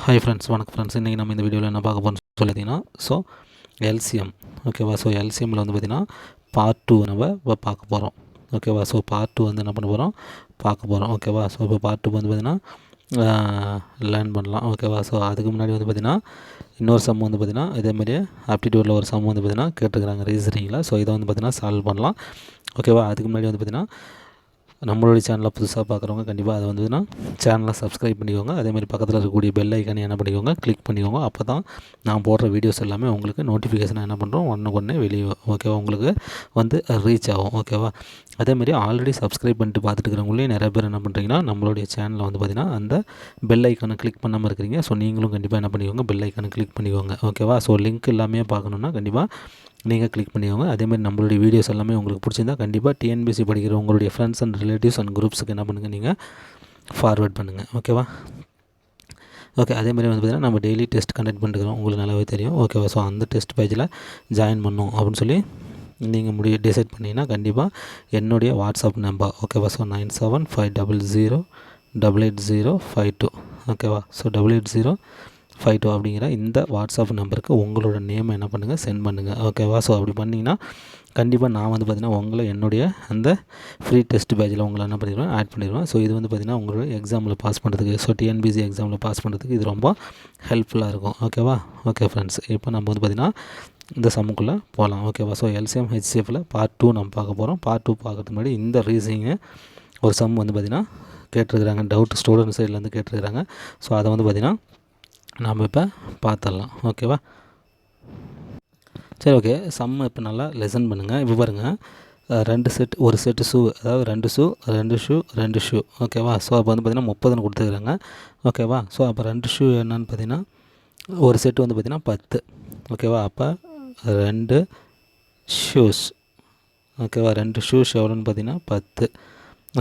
Hi friends, வணக்கம் friends. இன்றைக்கி நம்ம இந்த வீடியோவில் என்ன பார்க்க போகிறோம்னு சொல்லிட்டிங்கன்னா எல்சிஎம். ஓகேவா. எல்சிஎம்மில் பார்த்திங்கன்னா பார்ட் 2 நம்ம இப்போ பார்க்க போகிறோம். ஓகேவா. பார்ட் 2 என்ன பண்ண போகிறோம், பார்க்க போகிறோம். ஓகேவா. இப்போ பார்ட் 2 பார்த்திங்கன்னா லேர்ன் பண்ணலாம். ஓகேவா. அதுக்கு முன்னாடி பார்த்திங்கன்னா இன்னொரு சம் பார்த்திங்கன்னா இதேமாதிரியே ஆப்டிடியூடில் ஒரு சம் பார்த்திங்கன்னா கேட்டுருக்குறாங்க ரீசனிங்கில். இதை பார்த்திங்கன்னா சால்வ் பண்ணலாம். ஓகேவா. அதுக்கு முன்னாடி பார்த்திங்கன்னா நம்மளுடைய சேனலை புதுசாக பார்க்குறவங்க கண்டிப்பாக அதை வந்துன்னா சேனலை சப்ஸ்கிரைப் பண்ணிக்கோங்க. அதேமாதிரி பக்கத்தில் இருக்கக்கூடிய பெல் ஐக்கானே என்ன பண்ணிக்கோங்க, கிளிக் பண்ணிக்கோங்க. அப்போ தான் நான் போடுற வீடியோஸ் எல்லாமே உங்களுக்கு நோட்டிஃபிகேஷன் என்ன பண்ணுறோம், ஒன்றுக்கு வெளியே ஓகேவா உங்களுக்கு ரீச் ஆகும். ஓகேவா. அதேமாதிரி ஆல்ரெடி சப்ஸ்கிரைப் பண்ணிட்டு பார்த்துட்டு இருக்கிறவங்களே நிறைய பேர் என்ன பண்ணுறீங்கன்னா நம்மளுடைய சேனலில் பார்த்திங்கன்னா அந்த பெல் ஐக்கானை கிளிக் பண்ணாமல் இருக்கிறீங்க. நீங்களும் கண்டிப்பாக என்ன பண்ணிக்கோங்க, பெல் ஐக்கானை கிளிக் பண்ணிக்கோங்க. ஓகேவா. லிங்க் எல்லாமே பார்க்கணுன்னா கண்டிப்பாக நீங்கள் கிளிக் பண்ணிக்கோங்க. அதேமாதிரி நம்மளுடைய வீடியோஸ் எல்லாமே உங்களுக்கு பிடிச்சிருந்தால் கண்டிப்பாக டிஎன்பிஎஸ்சி படிக்கிற உங்களுடைய ஃப்ரெண்ட்ஸ் அண்ட் ரிலேட்டிவ்ஸ் அண்ட் குரூப்ஸுக்கு என்ன பண்ணுங்கள், நீங்கள் ஃபார்வேர்ட் பண்ணுங்கள். ஓகேவா. ஓகே. அதேமாதிரி பார்த்திங்கன்னா நம்ம டெய்லி டெஸ்ட் கண்டக்ட் பண்ணிருக்கிறோம், உங்களுக்கு நல்லாவே தெரியும். ஓகேவா. அந்த டெஸ்ட் பேஜில் ஜாயின் பண்ணணும் அப்படின்னு சொல்லி நீங்கள் டிசைட் பண்ணிங்கன்னா கண்டிப்பாக என்னுடைய வாட்ஸ்அப் நம்பர். ஓகேவா. 975088088052. ஓகேவா. 88052 அப்படிங்கிற இந்த வாட்ஸ்அப் நம்பருக்கு உங்களோட நேம் என்ன பண்ணுங்கள், சென்ட் பண்ணுங்கள். ஓகேவா. அப்படி பண்ணிங்கன்னா கண்டிப்பாக நான் பார்த்திங்கன்னா உங்களை என்னுடைய அந்த ஃப்ரீ டெஸ்ட் பேஜில் உங்களை என்ன பண்ணிடுவேன், ஆட் பண்ணிடுவேன். இது பார்த்திங்கன்னா உங்களோட எக்ஸாமில் பாஸ் பண்ணுறதுக்கு டிஎன்பிஎஸ்சி எக்ஸாமில் பாஸ் பண்ணுறதுக்கு இது ரொம்ப ஹெல்ப்ஃபுல்லாக இருக்கும். ஓகேவா. ஓகே ஃப்ரெண்ட்ஸ், இப்போ நம்ம பார்த்திங்கன்னா இந்த சம்முக்குள்ளே போகலாம். ஓகேவா. எல்சிஎம் ஹெச்சிஎஃப்பில் பார்ட் 2 நம்ம பார்க்க போகிறோம். பார்ட் 2 பார்க்கறதுக்கு முன்னாடி இந்த ரீசனிங்கு ஒரு சம் பார்த்திங்கன்னா கேட்டிருக்கிறாங்க, டவுட் ஸ்டூடெண்ட் சைட்லேருந்து கேட்டிருக்கிறாங்க. அதை பார்த்திங்கன்னா நாம் இப்போ பார்த்துடலாம். ஓகேவா. சரி, ஓகே. சம் இப்போ நல்லா லெசன் பண்ணுங்கள். இப்போ பாருங்கள், ஒரு செட்டு ஷூ, அதாவது ரெண்டு ஷூ. ஓகேவா. அப்போ பார்த்திங்கன்னா 30ன்னு கொடுத்துருக்குறாங்க. ஓகேவா. அப்போ 2 ஷூ என்னன்னு பார்த்திங்கன்னா ஒரு செட்டு பார்த்திங்கன்னா 10. ஓகேவா. அப்போ 2 ஷூஸ். ஓகேவா. 2 ஷூஸ் எவ்வளோன்னு பார்த்திங்கன்னா 10.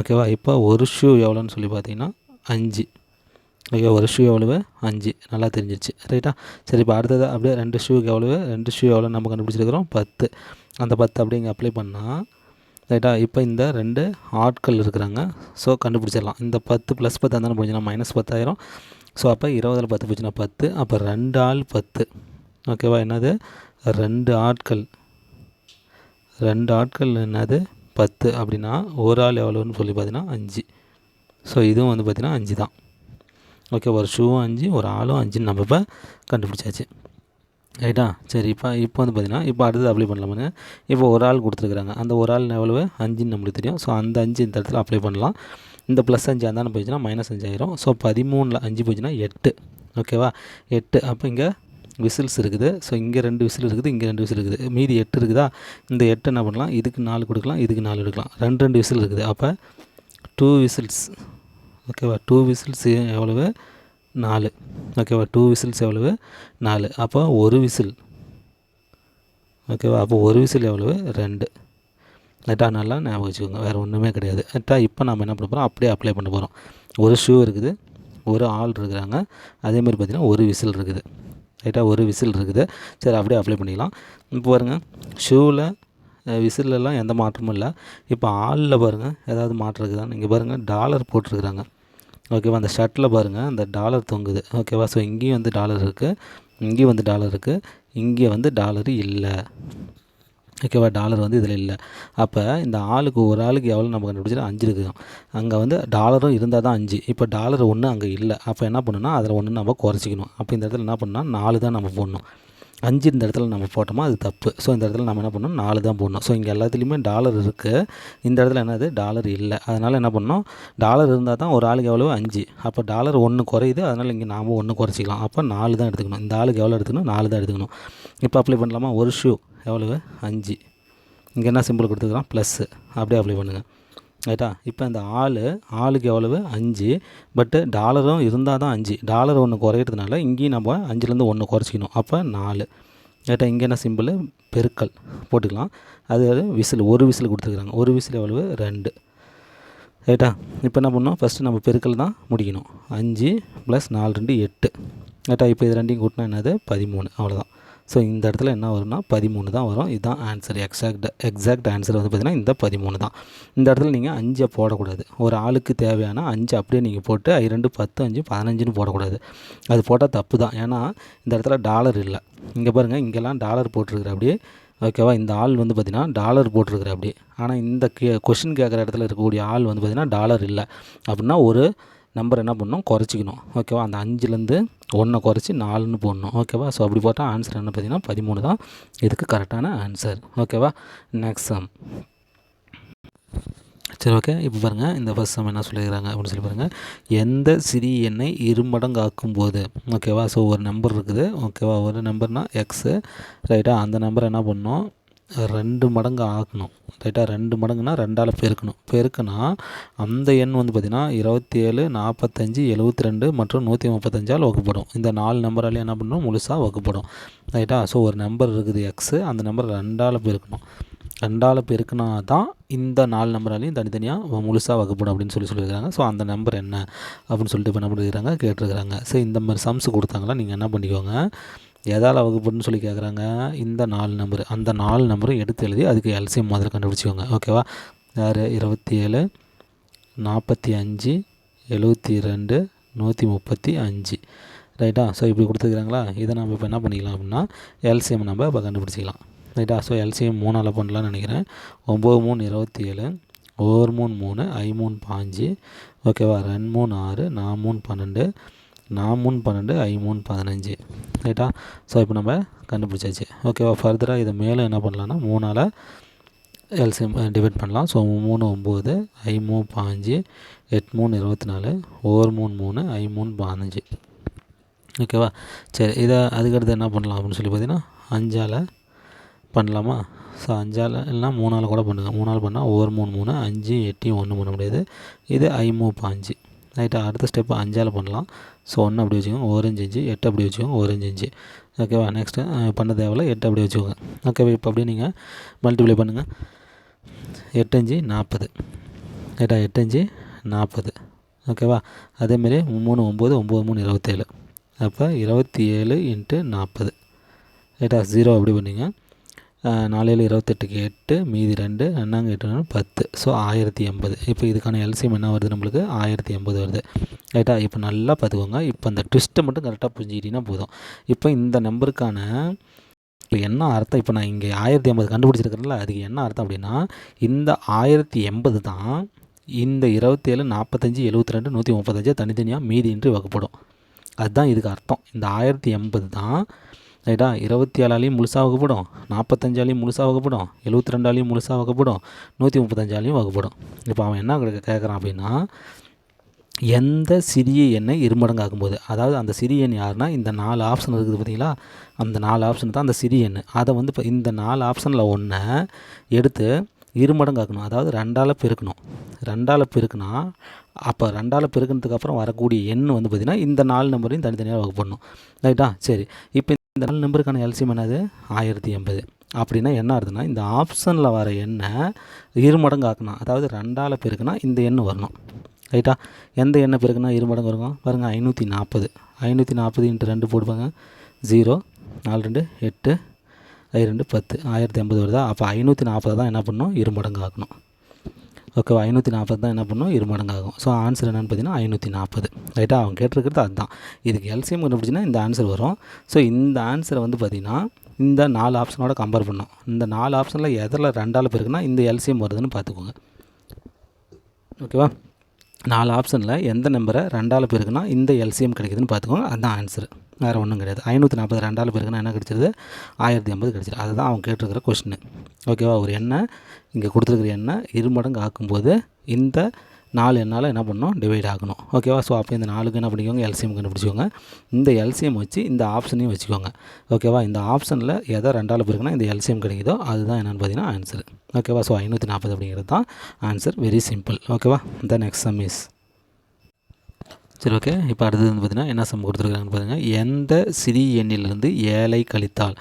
ஓகேவா. இப்போ ஒரு ஷூ எவ்வளோன்னு சொல்லி பார்த்திங்கன்னா 5. ஓகே. ஒரு ஷூ எவ்வளவு, 5. நல்லா தெரிஞ்சிருச்சு, ரைட்டா. சரி, இப்போ அடுத்தது அப்படியே 2 ஷூக்கு எவ்வளவு, 2 ஷூ எவ்வளோ நம்ம கண்டுபிடிச்சிருக்கிறோம், 10. அந்த 10 அப்படியே இங்கே அப்ளை பண்ணால் ரைட்டா. இப்போ இந்த 2 ஆட்கள் இருக்கிறாங்க. கண்டுபிடிச்சிடலாம். இந்த 10 + 10 இருந்தாலும் போச்சுன்னா -10,000. அப்போ 20ல் 10 போச்சுன்னா 10. அப்போ 2 ஆள் 10. ஓகேவா. என்னது, 2 ஆட்கள் என்னது 10 அப்படின்னா ஒரு ஆள் எவ்வளோன்னு சொல்லி பார்த்தீங்கன்னா 5. இதுவும் பார்த்திங்கன்னா 5 தான். ஓகே. ஒரு ஷூவும் 5, ஒரு ஆளும் 5ன்னு நம்ம இப்போ கண்டுபிடிச்சாச்சு, ரைட்டா. சரி, இப்போ பார்த்திங்கன்னா இப்போ அடுத்தது அப்ளை பண்ணலாமாங்க. இப்போ ஒரு ஆள் கொடுத்துருக்குறாங்க. அந்த ஒரு ஆள் எவ்வளவு, 5ன்னு நம்மளுக்கு தெரியும். அந்த 5 இந்த இடத்துல அப்ளை பண்ணலாம். இந்த +5 அந்தானே போயிடுச்சுன்னா -5 ஆயிரும். 13ல் 5 போச்சுன்னா 8. ஓகேவா. 8. அப்போ இங்கே விசில்ஸ் இருக்குது. இங்கே 2 விசில் இருக்குது, இங்கே 2 விசில் இருக்குது, மீதி 8 இருக்குதா. இந்த 8 என்ன பண்ணலாம், இதுக்கு 4 கொடுக்கலாம், இதுக்கு 4 எடுக்கலாம். 2 விசில் இருக்குது. அப்போ 2 விசில்ஸ். ஓகேவா. 2 விசில்ஸ் எவ்வளவு, 4. ஓகேவா. 2 விசில்ஸ் எவ்வளவு, 4. அப்போ ஒரு விசில். ஓகேவா. அப்போ ஒரு விசில் எவ்வளவு, 2. ரைட்டா. நல்லா ஞாபகம் வச்சுக்கோங்க, வேறு ஒன்றுமே கிடையாது. ரைட்டா. இப்போ நம்ம என்ன பண்ண போகிறோம், அப்படியே அப்ளை பண்ண போகிறோம். ஒரு ஷூ இருக்குது, ஒரு ஆள் இருக்கிறாங்க, அதேமாதிரி பார்த்திங்கன்னா ஒரு விசில் இருக்குது. ரைட்டா. ஒரு விசில் இருக்குது. சரி, அப்படியே அப்ளை பண்ணிக்கலாம். இப்போ பாருங்கள், ஷூவில் விசிலெல்லாம் எந்த மாற்றமும் இல்லை. இப்போ ஆளில் பாருங்கள் ஏதாவது மாற்றம் இருக்குதான்னு. இங்கே பாருங்கள், டாலர் போட்டிருக்கிறாங்க. ஓகேவா. அந்த ஷர்ட்டில் பாருங்கள் அந்த டாலர் தொங்குது. ஓகேவா. இங்கேயும் டாலர் இருக்குது, இங்கேயும் டாலர் இருக்குது, இங்கே டாலர் இல்லை. ஓகேவா. டாலர் இதில் இல்லை. அப்போ இந்த ஒரு ஆளுக்கு எவ்வளோ நம்ம கண்டுபிடிச்சா 5 இருக்குது. அங்கே டாலரும் இருந்தால் தான் 5. இப்போ டாலர் 1 அங்கே இல்லை. அப்போ என்ன பண்ணணும்னா அதில் 1 நம்ம குறைச்சிக்கணும். அப்போ இந்த இடத்துல என்ன பண்ணால் 4 தான் நம்ம போடணும். 5 இந்த இடத்துல நம்ம போட்டோமா அது தப்பு. இந்த இடத்துல நம்ம என்ன பண்ணணும், 4 தான் போடணும். இங்கே எல்லாத்துலேயுமே டாலர் இருக்குது, இந்த இடத்துல என்னது, டாலர் இல்லை. அதனால் என்ன பண்ணணும், டாலர் இருந்தால் தான் ஒரு ஆளுக்கு எவ்வளோ, 5. அப்போ டாலர் 1 குறையுது, அதனால் இங்கே நாம் 1 குறைச்சிக்கலாம். அப்போ 4 தான் எடுத்துக்கணும். இந்த ஆளுக்கு எவ்வளோ எடுத்துக்கணும், 4 தான் எடுத்துக்கணும். இப்போ அப்ளை பண்ணலாமா. ஒரு ஷூ எவ்வளவு, 5. இங்கே என்ன சிம்பிள் கொடுத்துக்கலாம், ப்ளஸ்ஸு. அப்படியே அப்ளை பண்ணுங்கள், ரைட்டா. இப்போ இந்த ஆளுக்கு எவ்வளவு, 5. பட்டு டாலரும் இருந்தால் தான் 5. டாலர் 1 குறையிறதுனால இங்கேயும் நம்ம 5லேருந்து 1 குறைச்சிக்கணும். அப்போ 4, ரைட்டா. இங்கே என்ன சிம்பிள், பெருக்கல் போட்டுக்கலாம். அது விசில், ஒரு விசில் கொடுத்துருக்குறாங்க. ஒரு விசில் எவ்வளவு, 2. ரைட்டா. இப்போ என்ன பண்ணணும், ஃபஸ்ட்டு நம்ம பெருக்கல் தான் முடிக்கணும். 5 + 4 = 8. ரைட்டா. இப்போ இது ரெண்டையும் கூட்டினா என்னது, 13. அவ்வளோதான். ஸோ இந்த இடத்துல என்ன வரும்னா 13 தான் வரும். இதுதான் ஆன்சர். எக்ஸாக்ட் ஆன்சர் வந்து பார்த்திங்கன்னா இந்த 13 தான். இந்த இடத்துல நீங்கள் 5 போடக்கூடாது. ஒரு ஆளுக்கு தேவையான 5 அப்படியே நீங்கள் போட்டு 2 10 5 15ன்னு போடக்கூடாது. அது போட்டால் தப்பு தான். ஏன்னா இந்த இடத்துல டாலர் இல்லை. இங்கே பாருங்கள், இங்கெல்லாம் டாலர் போட்டிருக்கிற அப்படியே. ஓகேவா, இந்த ஆள் வந்து பார்த்திங்கன்னா டாலர் போட்டிருக்கிற அப்படியே. ஆனால் இந்த கொஷின் கேட்குற இடத்துல இருக்கக்கூடிய ஆள் வந்து பார்த்திங்கன்னா டாலர் இல்லை. அப்படின்னா ஒரு நம்பர் என்ன பண்ணணும், குறைச்சிக்கணும். ஓகேவா, அந்த 5லேருந்து 1 குறைச்சி 4ன்னு போடணும். ஓகேவா, ஸோ அப்படி போட்டால் ஆன்சர் என்ன பார்த்தீங்கன்னா 13 தான் இதுக்கு கரெக்டான ஆன்சர். ஓகேவா, நெக்ஸ்ட் சம். சரி, ஓகே. இப்போ பாருங்கள், இந்த ஃபஸ்ட் சம் என்ன சொல்லியிருக்காங்க அப்படின்னு சொல்லி பாருங்கள். எந்த சிறிய எண்ணை இருமடங்கு ஆக்கும்போது, ஓகேவா, ஸோ ஒரு நம்பர் இருக்குது. ஓகேவா, ஒரு நம்பர்னால் எக்ஸு, ரைட்டாக. அந்த நம்பர் என்ன பண்ணணும், 2 மடங்கு ஆக்கணும். ரைட்டாக, 2 மடங்குனா 2ஆல் பெருக்குனா அந்த எண் வந்து பார்த்திங்கன்னா 27 45 72 மற்றும் 135ஆல் வகுப்படும். இந்த 4 நம்பராலே என்ன பண்ணணும், முழுசாக வகுப்படும். ரைட்டா, ஸோ ஒரு நம்பர் இருக்குது எக்ஸு, அந்த நம்பர் 2ஆல் பெருக்கணும். 2ஆல் பெருக்குனா தான் இந்த 4 நம்பராலையும் தனித்தனியாக முழுசாக வகுப்படும் அப்படின்னு சொல்லியிருக்காங்க. ஸோ அந்த நம்பர் என்ன அப்படின்னு சொல்லிட்டு இப்போ என்ன பண்ணியிருக்காங்க, கேட்டிருக்கிறாங்க. ஸோ இந்த மாதிரி சம்ஸ் கொடுத்தாங்களா, நீங்கள் என்ன பண்ணிக்கோங்க, எதால் வகுப்படுன்னு சொல்லி கேட்குறாங்க, இந்த 4 நம்பரு, அந்த 4 நம்பரும் எடுத்து எழுதி அதுக்கு எல்சிஎம் மாதிரி கண்டுபிடிச்சிக்கோங்க. ஓகேவா, யார் 27 45 72 135, ரைட்டா. ஸோ இப்படி கொடுத்துருக்குறாங்களா, இதை நம்ம இப்போ என்ன பண்ணிக்கலாம் அப்படின்னா எல்சிஎம் நம்ம இப்போ கண்டுபிடிச்சிக்கலாம். ரைட்டா, ஸோ எல்சிஎம் 3ஆல் பண்ணலான்னு நினைக்கிறேன். 9 3 27, 1 3 3, 5 3 5, ஓகேவா, 2 3 6, 4 3 12, 4 3 12, 5 3 15, ரைட்டா. ஸோ இப்போ நம்ம கண்டுபிடிச்சாச்சு. ஓகேவா, ஃபர்தராக இதை மேலே என்ன பண்ணலான்னா 3ஆல் எல்சிஎம் டிவைட் பண்ணலாம். ஸோ 3 9, 5 3 5, 8 3 24, 1 3 3, 5 3 15. ஓகேவா, சரி. இதை அதுக்கடுத்து என்ன பண்ணலாம் அப்படின்னு சொல்லி பார்த்தீங்கன்னா 5ஆல் பண்ணலாமா. ஸோ 5ஆல் இல்லைனா 3ஆல் கூட பண்ணுங்கள். 3ஆல் பண்ணால் 1 3 3, 5 8 1 பண்ண முடியாது. இது 5 3 5, ரைட்டா. அடுத்த ஸ்டெப்பு 5ஆல் பண்ணலாம். ஸோ 1 அப்படி வச்சுக்கோங்க, 1 5 5, 8 அப்படி வச்சுக்கோங்க, 1 5 5. ஓகேவா, நெக்ஸ்ட்டு பண்ண தேவையில்ல, 8 அப்படி வச்சுக்கோங்க. ஓகேவா, இப்போ அப்படியே நீங்கள் மல்டிப்ளை பண்ணுங்கள். 8 5 40, ரைட்டா. 8 5 40, ஓகேவா. அதேமாரி 3 9, 9 3 27, அப்போ 27 × 40, ரைட்டா. 0 அப்படி பண்ணிங்க. 4 7 28க்கு 8, மீதி 2, 2 8 10, ஸோ 1080. இப்போ இதுக்கான எல்சிஎம் என்ன வருது, நம்மளுக்கு 1080 வருது. ரைட்டா. இப்போ நல்லா பார்த்துக்கோங்க. இப்போ அந்த ட்விஸ்ட்டை மட்டும் கரெக்டாக புரிஞ்சுக்கிட்டிங்கன்னா போதும். இப்போ இந்த நம்பருக்கான இப்போ என்ன அர்த்தம், இப்போ நான் இங்கே 1080 கண்டுபிடிச்சிருக்கிறேன்ல, அதுக்கு என்ன அர்த்தம் அப்படின்னா, இந்த 1080 தான் இந்த 27 45 72 135 தனித்தனியாக மீதியின்றி வகுப்படும். அதுதான் இதுக்கு அர்த்தம். இந்த 1080 தான், ரைட்டா, 27ஆலையும் முழுசாக வகுப்படும், 45ஆலையும் முழுசாக வகுப்படும், 72ஆலையும் முழுசாக வகுப்படும், 135ஆலையும் வகுப்படும். இப்போ அவன் என்ன கேட்குறான் அப்படின்னா, எந்த சிறிய எண்ணை இருமடங்கு ஆக்கும்போது, அதாவது அந்த சிறிய எண் யாருன்னா இந்த 4 ஆப்ஷன் இருக்குது பார்த்தீங்களா, அந்த 4 ஆப்ஷன் தான் அந்த சிறிய எண். அதை வந்து இப்போ இந்த 4 ஆப்ஷனில் ஒன்றை எடுத்து இருமடங்கு ஆக்கணும். அதாவது 2ஆல் பெருக்கணும். 2ஆல் பெருக்குனா அப்போ 2ஆல் பெருக்கினதுக்கு அப்புறம் வரக்கூடிய எண் வந்து பார்த்திங்கன்னா இந்த 4 நம்பரையும் தனித்தனியாக வகுப்படணும். ரைட்டா, சரி. இப்போ இந்த 4 நம்பருக்கான எல்சிஎம் என்னது, 1080. அப்படின்னா என்ன ஆகுதுன்னா, இந்த ஆப்ஷனில் வர எண்ணை இருமடங்கு ஆக்கணும். அதாவது 2ஆல் பெருக்குனா இந்த எண் வரணும். ரைட்டா, எந்த எண்ணை பெருக்குனா இருமடங்கு வரும் பாருங்கள், 540. 540 × 2 போடுவாங்க, 0 4 2 8, 2 10, 1080 வருதா. அப்போ 540 தான் என்ன பண்ணணும், இருமடங்கு ஆக்கணும். ஓகேவா, 540 தான் என்ன பண்ணணும், இருமடங்கு ஆகும். ஸோ ஆன்சர் என்னென்னு பார்த்தீங்கன்னா 540. ரைட்டா, அவங்க கேட்டிருக்கிறது அதுதான். இதுக்கு எல்சிஎம் கண்டுபிடிச்சின்னா இந்த ஆன்சர் வரும். ஸோ இந்த ஆன்சரை வந்து பார்த்திங்கன்னா இந்த 4 ஆப்ஷனோட கம்பேர் பண்ணோம். இந்த 4 ஆப்ஷனில் எதில் 2ஆல் பெருக்குன்னா இந்த எல்சிஎம் வருதுன்னு பார்த்துக்கோங்க. ஓகேவா, 4 ஆப்ஷனில் எந்த நம்பரை 2ஆல் பெருக்குன்னா இந்த எல்சிஎம் கிடைக்குதுன்னு பார்த்துக்கோங்க. அதுதான் ஆன்சர், வேறு ஒன்றும் கிடையாது. 540 2ஆல் பெருக்குன்னா என்ன கிடைச்சிருது, 1080 கிடைச்சிருது. அதுதான் அவங்க கேட்டிருக்கிற கொஸ்டின். ஓகேவா, ஒரு எண்ணெய் இங்கே கொடுத்துருக்குற எண்ணெய் இருமடங்கு ஆக்கும்போது இந்த 4 எண்ணால் என்ன பண்ணணும், டிவைட் ஆகணும். ஓகேவா, ஸோ அப்போ இந்த 4க்கு என்ன பண்ணிக்கோங்க, எல்சிஎம் கண்டுபிடிச்சிக்கோங்க. இந்த எல்சிஎம் வச்சு இந்த ஆப்ஷனையும் வச்சுக்கோங்க. ஓகேவா, இந்த ஆப்ஷனில் எதை 2ஆல் பெருக்குன்னா இந்த எல்சிஎம் கிடைக்குதோ அதுதான் என்னென்னு பார்த்தீங்கன்னா ஆன்சர். ஓகேவா, ஸோ 540 அப்படிங்கிறது தான் ஆன்சர். Very simple. ஓகேவா, த நெக்ஸ்ட் சம் இஸ். சரி, ஓகே. இப்போ அடுத்தது வந்து பார்த்திங்கன்னா என்ன சம் கொடுத்துருக்காங்கன்னு பாருங்கள். எந்த சிறிய எண்ணிலிருந்து 7ஐ கழித்தால்,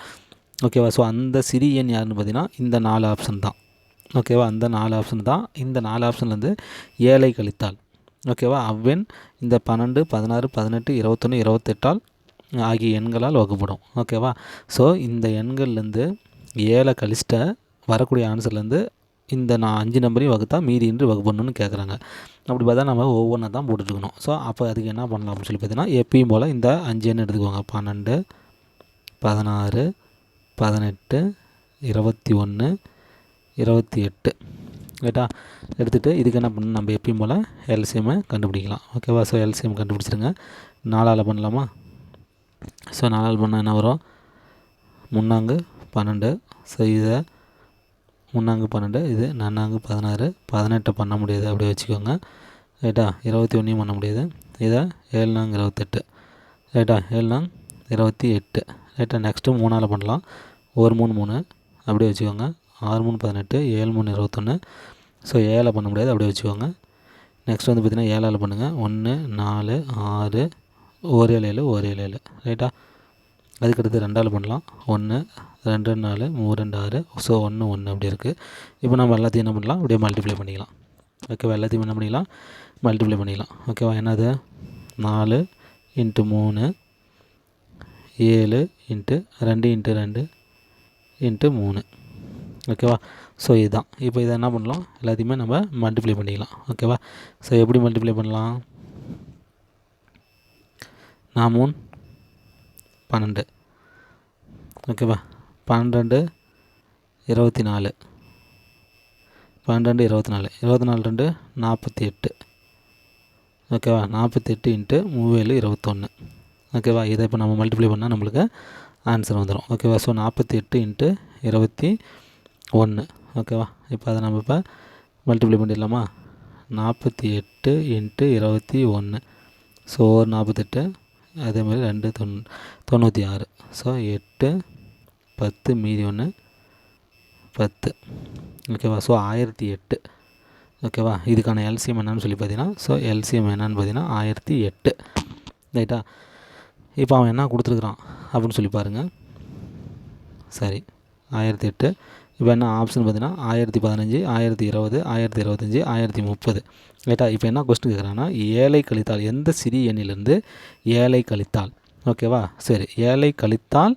ஓகேவா, ஸோ அந்த சிறிய எண் யாருன்னு பார்த்தீங்கன்னா இந்த 4 ஆப்ஷன் தான். ஓகேவா, அந்த 4 ஆப்ஷன் தான். இந்த 4 ஆப்ஷன்லேருந்து 7ஐ கழித்தால், ஓகேவா, அவ்வெண் இந்த 12 16 18 21 28ஆல் ஆகிய எண்களால் வகுப்படும். ஓகேவா? ஸோ இந்த எண்கள்லேருந்து 7 கழிச்சிட்ட வரக்கூடிய ஆன்சர்லேருந்து இந்த நான் 5 நம்பரையும் வகுத்தா மீதி இன்று வகுப்படணும்னு கேட்குறாங்க. அப்படி பார்த்தா நம்ம ஒவ்வொன்றா தான் போட்டுட்ருக்கணும். ஸோ அப்போ அதுக்கு என்ன பண்ணலாம் அப்படின்னு சொல்லி பார்த்தீங்கன்னா, எப்பயும் போல் இந்த 5 எண் எடுத்துக்கோங்க. 12, 16, 18, 21, 28 ரைட்டா? எடுத்துகிட்டு இதுக்கு என்ன பண்ணணும், நம்ம எப்பயும் போல் எல்சிஎம்மை கண்டுபிடிக்கலாம். ஓகேவா? So LCM கண்டுபிடிச்சிருங்க. 4ஆல் பண்ணலாமா? ஸோ 4ஆல் பண்ணால் என்ன வரும்? 3 12. ஸோ இதை 3 12, இது 4 16, 18 பண்ண முடியாது, அப்படியே வச்சுக்கோங்க. ரைட்டா? 21 பண்ண முடியாது. இதை 7 28 ரைட்டா? 7 28 ரைட்டா? நெக்ஸ்ட்டு 3ஆல் பண்ணலாம். 1 3 3 அப்படியே வச்சுக்கோங்க. 6 3 18, 7 3 21. ஸோ 7 பண்ண முடியாது, அப்படியே வச்சுக்கோங்க. நெக்ஸ்ட் வந்து பார்த்திங்கன்னா 7ஆல் பண்ணுங்கள். 1 4 6 1 7 7 1 7 7 ரைட்டா? அதுக்கடுத்து 2ஆல் பண்ணலாம். 1 2 4 3 2 6. ஸோ 1 1 அப்படி இருக்குது. இப்போ நம்ம எல்லாத்தையும் என்ன பண்ணலாம், அப்படியே மல்டிப்ளை பண்ணிக்கலாம். ஓகேவா? எல்லாத்தையும் என்ன பண்ணிக்கலாம், மல்டிப்ளை பண்ணிக்கலாம். ஓகேவா? என்னது 4 × 3 7 × 2 × 2 × 3. ஓகேவா? ஸோ இதுதான். இப்போ இதை என்ன பண்ணலாம், எல்லாத்தையுமே நம்ம மல்டிப்ளை பண்ணிக்கலாம். ஓகேவா? ஸோ எப்படி மல்டிப்ளை பண்ணலாம்? 4 3 12. ஓகேவா? 12 24. 12 24. 24 2 48. ஓகேவா? 48 × 3 21. ஓகேவா? இதை இப்போ நம்ம மல்டிப்ளை பண்ணால் நம்மளுக்கு ஆன்சர் வந்துடும். ஓகேவா? ஸோ 48 × 21. ஓகேவா? இப்போ அதை நம்ம இப்போ மல்டிப்ளை பண்ணிடலாமா? 48 × 21. ஸோ ஒரு 48, அதே மாதிரி 2 96. ஸோ 8 10 மீதி 1 10. ஓகேவா? ஸோ 1008. ஓகேவா? இதுக்கான எல்சிஎம் என்னன்னு சொல்லி பார்த்தீங்கன்னா, ஸோ எல்சிஎம் என்னன்னு பார்த்தீங்கன்னா 1008 ரைட்டா? இப்போ அவன் என்ன கொடுத்துருக்குறான் அப்படின்னு சொல்லி பாருங்கள். சரி, 1008. இப்போ என்ன ஆப்ஷன் பார்த்தீங்கன்னா 1015, 1020, 1025, 1030 ரைட்டா? இப்போ என்ன கொஸ்டின் கேட்குறாங்கன்னா, 7ஐ கழித்தால், எந்த சிறிய எண்ணிலிருந்து 7ஐ கழித்தால், ஓகேவா? சரி, 7ஐ கழித்தால்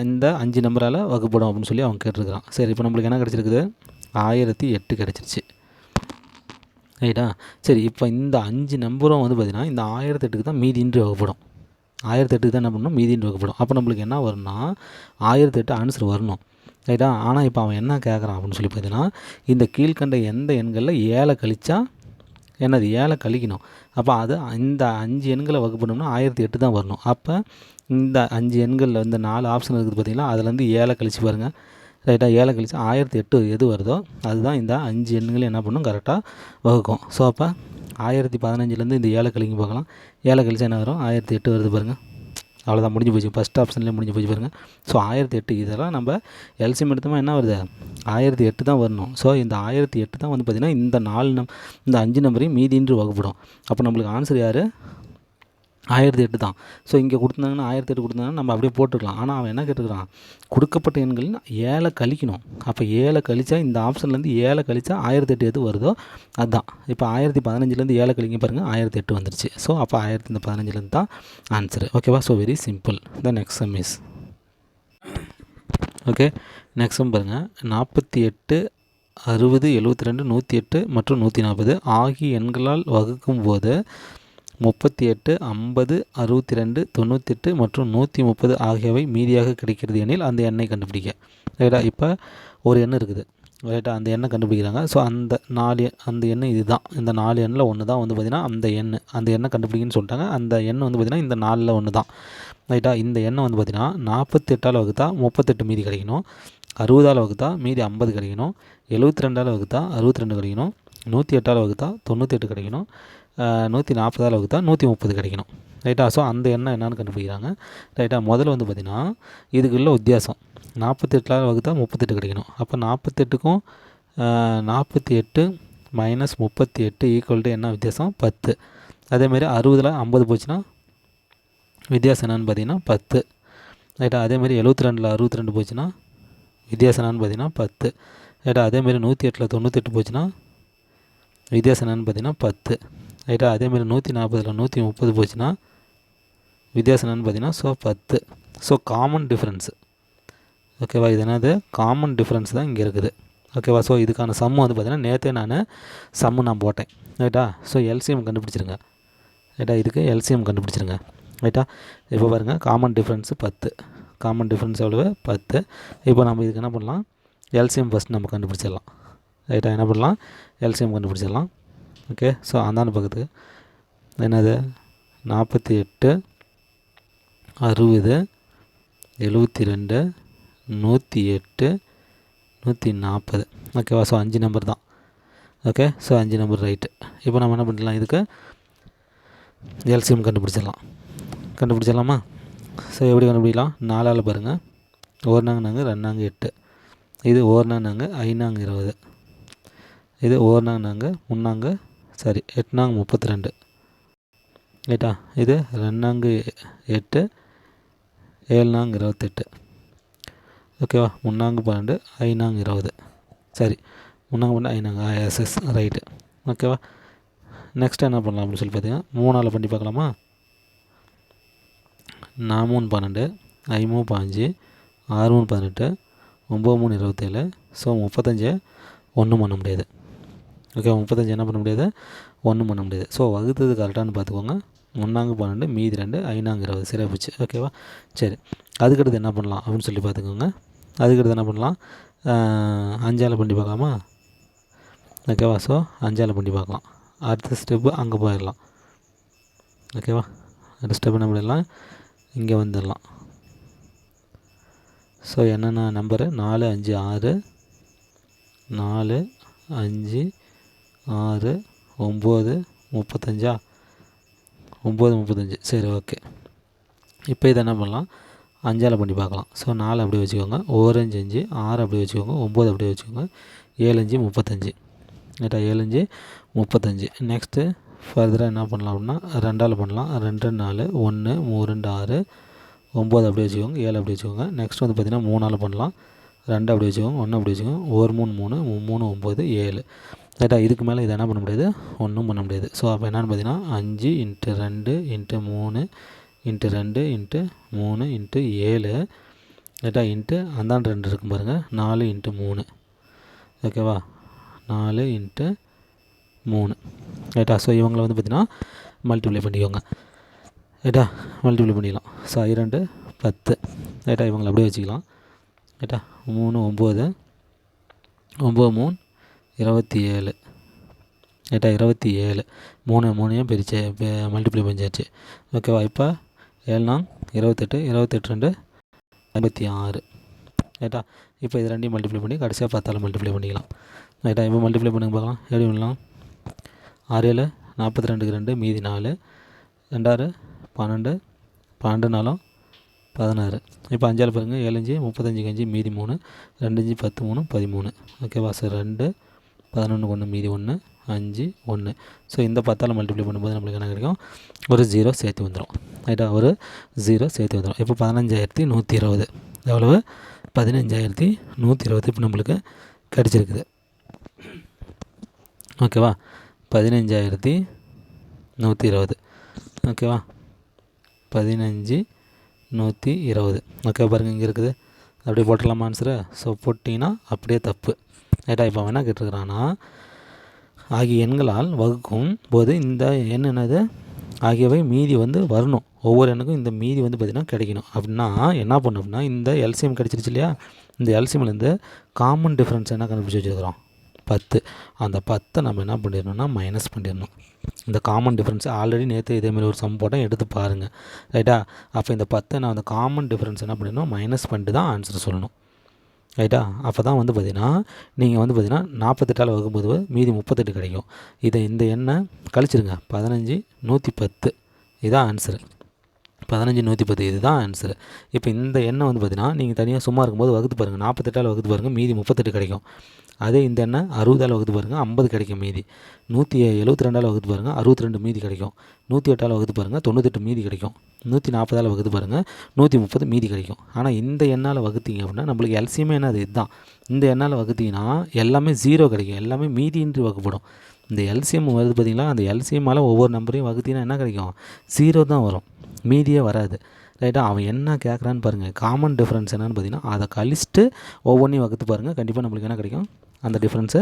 இந்த 5 நம்பரால் வகுப்படும் அப்படின்னு சொல்லி அவன் கேட்டிருக்கிறான். சரி, இப்போ நம்மளுக்கு என்ன கிடச்சிருக்குது, 1008 கிடச்சிருச்சு ரைட்டா? சரி, இப்போ இந்த 5 நம்பரும் வந்து பார்த்திங்கன்னா இந்த 1008க்கு தான் மீதி இன்று வகுப்படும். 1008க்கு தான் என்ன பண்ணணும், மீதி இன்று வகுப்படும். அப்போ நம்மளுக்கு என்ன வரும்னா 1008 ஆன்சர் வரணும் ரைட்டா? ஆனால் இப்போ அவன் என்ன கேட்குறான் அப்படின்னு சொல்லி பார்த்தீங்கன்னா, இந்த கீழ்கண்ட எந்த எண்களில் 7 கழிச்சா என்னது 7 கழிக்கணும். அப்போ அது இந்த 5 எண்களை வகுப்படணும்னா 1008 தான் வரணும். அப்போ இந்த 5 எண்களில் இந்த 4 ஆப்ஷன் இருக்குது பார்த்தீங்களா, அதுலேருந்து 7 கழிச்சு பாருங்கள் ரைட்டா? 7 கழிச்சு 1008 எது வருதோ அதுதான் இந்த 5 எண்களையும் என்ன பண்ணும், கரெக்டாக வகுக்கும். ஸோ அப்போ 1015லேருந்து இந்த 7 கழிங்க பார்க்கலாம். 7 கழிச்சா என்ன வரும், 1008 வருது பாருங்கள். அவ்வளோதான், முடிஞ்சு போச்சு. ஃபஸ்ட் ஆப்ஷன்லேயே முடிஞ்சு போச்சு பாருங்கள். ஸோ 1008 இதெல்லாம் நம்ம எல்சிஎம் எடுத்தோமா என்ன வருது, 1008 தான் வரணும். ஸோ இந்த 1008 தான் வந்து பார்த்திங்கன்னா இந்த 5 நம்பரையும் மீதின்று வகுப்படும். அப்போ நம்மளுக்கு ஆன்சர் யார், 1008 தான். ஸோ இங்கே கொடுத்துருந்தாங்கன்னா 1008 கொடுத்தாங்கன்னா நம்ம அப்படியே போட்டுக்கலாம். ஆனால் அவன் என்ன கேட்டுக்கிறான், கொடுக்கப்பட்ட எண்களில் 7 கழிக்கணும். அப்போ 7 கழிச்சா இந்த ஆப்ஷன்லேருந்து 7 கழிச்சா 1008 எது வருதோ அதுதான். இப்போ 1015லேருந்து 7 கழிங்க பாருங்கள், 1008 வந்துருச்சு. ஸோ அப்போ 1015லேருந்து தான் ஆன்சரு. ஓகேவா? So very simple. The next sum is okay. Next sum பாருங்கள். 48 60 72 108 மற்றும் 140 ஆகிய எண்களால் வகுக்கும் போது 38 50 62 98 மற்றும் 130 ஆகியவை மீதியாக கிடைக்கிறது எனில் அந்த எண்ணை கண்டுபிடிக்க ரைட்டா? இப்போ ஒரு எண் இருக்குது ரைட்டா? அந்த எண்ணை கண்டுபிடிக்கிறாங்க. ஸோ அந்த எண் இதுதான். இந்த 4 எண்ணில் ஒன்று தான் வந்து பார்த்திங்கன்னா அந்த எண்ணை கண்டுபிடிக்குன்னு சொல்லிட்டாங்க. அந்த எண் வந்து பார்த்திங்கன்னா இந்த 4ல் ஒன்று தான் ரைட்டா? இந்த எண்ணை வந்து பார்த்திங்கன்னா 48ஆல் வகுத்தா 38 மீதி கிடைக்கணும், 60ஆல் வகுத்தா மீதி 50 கிடைக்கணும், 72ஆல் வகுத்தா 62 கிடைக்கணும், 108ஆல் வகுத்தா 98 கிடைக்கணும், 140ஆல் வகுத்தா 130 கிடைக்கணும் ரைட்டா? ஸோ அந்த எண்ணெய் என்னன்னு கண்டுபிடிக்கிறாங்க ரைட்டா? முதல்ல வந்து பார்த்திங்கன்னா இதுக்குள்ள வித்தியாசம் 48ஆல் வகுத்தா 38 கிடைக்கணும். அப்போ 48க்கும் 48 மைனஸ் 38 ஈக்குவல் டு என்ன வித்தியாசம், 10. அதேமாதிரி 60ல் 50 போச்சுன்னா வித்தியாசம் என்னன்னு பார்த்தீங்கன்னா 10 ரைட்டா? அதேமாதிரி 72ல் 62 போச்சுன்னா வித்தியாசம் என்னன்னு பார்த்தீங்கன்னா 10 ரைட்டா? அதேமாதிரி 108ல் 98 போச்சுன்னா வித்தியாசம் என்னன்னு பார்த்தீங்கன்னா 10 ரைட்டா? அதேமாதிரி 140ல் 130 போச்சுன்னா வித்தியாசம் என்னென்னு பார்த்தீங்கன்னா ஸோ 10. So common difference. ஓகேவா, இது என்னது காமன் டிஃப்ரென்ஸ் தான் இங்கே இருக்குது. ஓகேவா, ஸோ இதுக்கான சம்மு வந்து பார்த்தீங்கன்னா நேற்றே நான் போட்டேன். ரைட்டா, ஸோ எல்சிஎம் கண்டுபிடிச்சிருங்க. ரைட்டா, இதுக்கு எல்சிஎம் கண்டுபிடிச்சிருங்க. ரைட்டா, இப்போ பாருங்கள் காமன் டிஃப்ரென்ஸு 10. காமன் டிஃப்ரென்ஸ் எவ்வளவு 10. இப்போ நம்ம இதுக்கு என்ன பண்ணலாம், எல்சிஎம் ஃபஸ்ட் நம்ம கண்டுபிடிச்சிடலாம். ரைட்டா, என்ன பண்ணலாம், எல்சிஎம் கண்டுபிடிச்சிடலாம். ஓகே, ஸோ அந்தாண்ட பக்கத்துக்கு என்னது 48 60 72 108 140. ஓகேவா, ஸோ 5 நம்பர் தான். Okay, so 5 number right. இப்போ நம்ம என்ன பண்ணிடலாம், இதுக்கு எல்சிஎம் கண்டுபிடிச்சிடலாமா? ஸோ எப்படி கண்டுபிடிக்கலாம், 4ஆல் பாருங்கள். 1 நாங்க 2 நாங்க 8. இது 1 நாங்க 5 நாங்க 20. இது 1 நாங்க 3 நாங்க 8 நாங்க 32. ரைட்டா, இது 2 நாங்க 8 7 நாங்க 28. ஓகேவா, 3 நாங்க 12 5 நாங்க 20. 3 நாங்க 12 5 நாங்க எஸ்எஸ் ரைட்டு. ஓகேவா, நெக்ஸ்ட் என்ன பண்ணலாம் அப்படின்னு சொல்லி பார்த்தீங்கன்னா 3ஆல் பண்ணி பார்க்கலாமா? 4 3 12 5 3 15 6 3 18 9 3 27. ஸோ 35 ஒன்றும் பண்ண முடியாது. ஓகே, 35 என்ன பண்ண முடியாது, ஒன்றும் பண்ண முடியாது. ஸோ வகுத்தது கரெக்டானு பார்த்துக்கோங்க. 3 நாங்க 12 மீதி 2 5 நாங்க 20. சரியாக போச்சு. ஓகேவா, சரி. அதுக்கடுத்து என்ன பண்ணலாம் அப்படின்னு சொல்லி பார்த்துக்கோங்க. அதுக்கடுத்து என்ன பண்ணலாம், 5ஆல் பண்ணி பார்க்கலாமா? ஓகேவா, ஸோ 5ஆல் பண்ணி பார்க்கலாம். அடுத்த ஸ்டெப்பு அங்கே போயிடலாம். ஓகேவா, அடுத்த ஸ்டெப் என்ன பண்ணிடலாம், இங்கே வந்துடலாம். ஸோ என்னென்ன நம்பரு 4 5 6 4 5 6 9 35. 9 35. சரி, ஓகே. இப்போ இதை என்ன பண்ணலாம், 5ஆல் பண்ணி பார்க்கலாம். ஸோ 4 அப்படியே வச்சுக்கோங்க, 1 5 5 6 அப்படியே வச்சுக்கோங்க, 9 அப்படியே வச்சுக்கோங்க, 7 5 35. ரைட்டா, 7 5 35. நெக்ஸ்ட்டு ஃபர்தராக என்ன பண்ணலாம் அப்படின்னா 2ஆல் பண்ணலாம். 2 4 1 3 2 6 9 அப்படியே வச்சுக்கோங்க, 7 அப்படியே வச்சுக்கோங்க. நெக்ஸ்ட் வந்து பார்த்திங்கன்னா 3ஆல் பண்ணலாம். 2 அப்படியே வச்சுக்கோங்க, 1 அப்படியே வச்சுக்கோங்க, 1 3 3 3 9 7. ரைட்டா, இதுக்கு மேலே இதை என்ன பண்ண முடியாது, ஒன்றும் பண்ண முடியாது. ஸோ அப்போ என்னென்னு பார்த்தீங்கன்னா 5 × 2 × 3 × 2 × 3 × 7. ரைட்டா, இன்ட்டு அந்தாண்டு 2 இருக்கும் பாருங்கள், 4 × 3. ஓகேவா, 4 × 3. ரைட்டா, ஸோ இவங்களை வந்து பார்த்திங்கன்னா மல்டிப்ளை பண்ணிக்கோங்க. ரைட்டா, மல்டிப்ளை பண்ணிக்கலாம். ஸோ 2 10. ரைட்டா, இவங்களை அப்படியே வச்சுக்கலாம். ரைட்டா, 3 9 9 3 27. ரைட்டா, 27. 3 3 பிரிச்சு மல்டிப்ளை பண்ணியாச்சு. ஓகேவா, இப்போ 7 நாங் 28 28 2 56. ரைட்டா, இப்போ இது ரெண்டையும் மல்டிப்ளை பண்ணி கடைசியாக 10ஆல் மல்டிப்ளை பண்ணிக்கலாம். ரைட்டா, இப்போ மல்டிப்ளை பண்ணி பார்க்கலாம். எப்படி பண்ணலாம், 6 7 42 2 மீதி 4 2 6 12 12 4 16. இப்போ 5ஆல் பாருங்கள், 7 5 35 5 மீதி 3 2 5 10 3 13. ஓகேவா, சார் 2 11 1 மீதி 1 5 1. ஸோ இந்த 10ஆல் மல்டிப்ளை பண்ணும்போது நம்மளுக்கு என்ன கிடைக்கும், ஒரு 0 சேர்த்து வந்துடும். ரைட்டா, ஒரு 0 சேர்த்து வந்துடும். இப்போ 15120. எவ்வளவு, 15120 இப்போ நம்மளுக்கு கிடச்சிருக்குது. ஓகேவா, 15120. ஓகேவா, 15120. ஓகே, பாருங்கள் இங்கே இருக்குது. அப்படியே போட்டுடலாமா ஆன்சரு? ஸோ போட்டிங்கன்னா அப்படியே தப்பு. ரைட்டா, இப்போ அவன் என்ன கேட்டிருக்கிறான்னா, ஆகிய எண்களால் வகுக்கும் போது இந்த எண் என்னது ஆகியவை மீதி வந்து வரணும். ஒவ்வொரு எண்ணுக்கும் இந்த மீதி வந்து பார்த்திங்கன்னா கிடைக்கணும். அப்படின்னா என்ன பண்ணணும் அப்படின்னா, இந்த எல்சிஎம் கிடச்சிருச்சு இல்லையா, இந்த எல்சிஎம்லேருந்து காமன் டிஃப்ரென்ஸ் என்ன கண்டுபிடிச்சி வச்சுருக்கிறோம், 10. அந்த 10 நம்ம என்ன பண்ணிடணும்னா மைனஸ் பண்ணிடணும். இந்த காமன் டிஃப்ரென்ஸ் ஆல்ரெடி நேற்று இதேமாதிரி ஒரு சம் போட்டேன், எடுத்து பாருங்கள். ரைட்டா, அப்போ இந்த 10 நான் அந்த காமன் டிஃப்ரென்ஸ் என்ன பண்ணிடணும், மைனஸ் பண்ணிட்டு தான் ஆன்சர் சொல்லணும். ரைட்டா, அப்போ தான் வந்து பார்த்திங்கன்னா நீங்கள் வந்து பார்த்திங்கன்னா 48ஆல் வகுக்கும்போது மீதி 38 கிடைக்கும். இந்த எண்ணை கழிச்சிருங்க, 15 110. இதுதான் ஆன்சரு, 15 110. இதுதான் ஆன்சரு. இப்போ இந்த எண்ணை வந்து பார்த்திங்கன்னா நீங்கள் தனியாக சும்மா இருக்கும்போது வகுத்து பாருங்கள், 48ஆல் வகுத்து பாருங்கள், மீதி 38 கிடைக்கும். அதே இந்த எண்ணெய் 60ஆல் வகுத்து பாருங்கள், 50 கிடைக்கும் மீதி. 172ஆல் வகுத்து பாருங்கள், 62 மீதி கிடைக்கும். 108ஆல் வகுத்து பாருங்கள், 98 மீதி கிடைக்கும். 140ஆல் வகுத்து பாருங்கள், 130 மீதி கிடைக்கும். ஆனால் இந்த எண்ணால் வகுத்தீங்க அப்படின்னா நம்மளுக்கு எல்சிஎமே என்னது இதுதான். இந்த எண்ணால் வகுத்தீங்கன்னா எல்லாமே 0 கிடைக்கும், எல்லாமே மீதியின்றி வகுப்படும். இந்த எல்சிஎம் வருது பார்த்திங்களா, அந்த எல்சிஎம்மால் ஒவ்வொரு நம்பரையும் வகுத்தீங்கன்னா என்ன கிடைக்கும், 0 தான் வரும். மீதியே வராது. ரைட்டா? அவன் என்ன கேட்குறான்னு பாருங்கள். காமன் டிஃப்ரென்ஸ் என்னென்னு பார்த்தீங்கன்னா அதை கழிச்சிட்டு ஒவ்வொன்றையும் வகுத்து பாருங்கள். கண்டிப்பாக நம்மளுக்கு என்ன கிடைக்கும், அந்த டிஃப்ரென்ஸு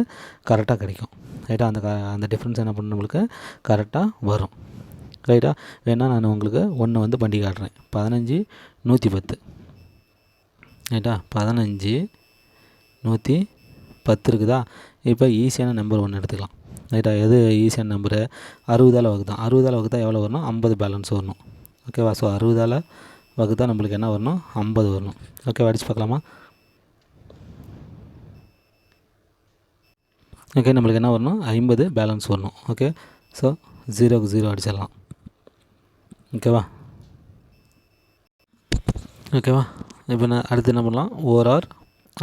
கரெக்டாக கிடைக்கும். ரைட்டா? அந்த டிஃப்ரென்ஸ் என்ன பண்ணணும், நம்மளுக்கு கரெக்டாக வரும். ரைட்டா? வேணால் நான் உங்களுக்கு ஒன்று வந்து பண்ணி காட்டுறேன். 15 110. ரைட்டா? 15 110 இருக்குதா? இப்போ ஈஸியான நம்பர் ஒன்று எடுத்துக்கலாம். ரைட்டா? எது ஈஸியான நம்பரு? 60ஆல் வகுத்தான். 60ஆல் வகுத்தா எவ்வளோ வரணும்? 50 பேலன்ஸ் வரணும். ஓகேவா? ஸோ 60ஆல் வகுத்தா நம்மளுக்கு என்ன வரணும்? 50 வரணும். ஓகே, அடித்து பார்க்கலாமா? ஓகே, நம்மளுக்கு என்ன வரணும்? 50 பேலன்ஸ் வரணும். ஓகே, ஸோ 0க்கு 0 அடிச்சிடலாம். ஓகேவா? ஓகேவா? இப்போ நான் அடுத்து என்ன பண்ணலாம்? 1 ஆர்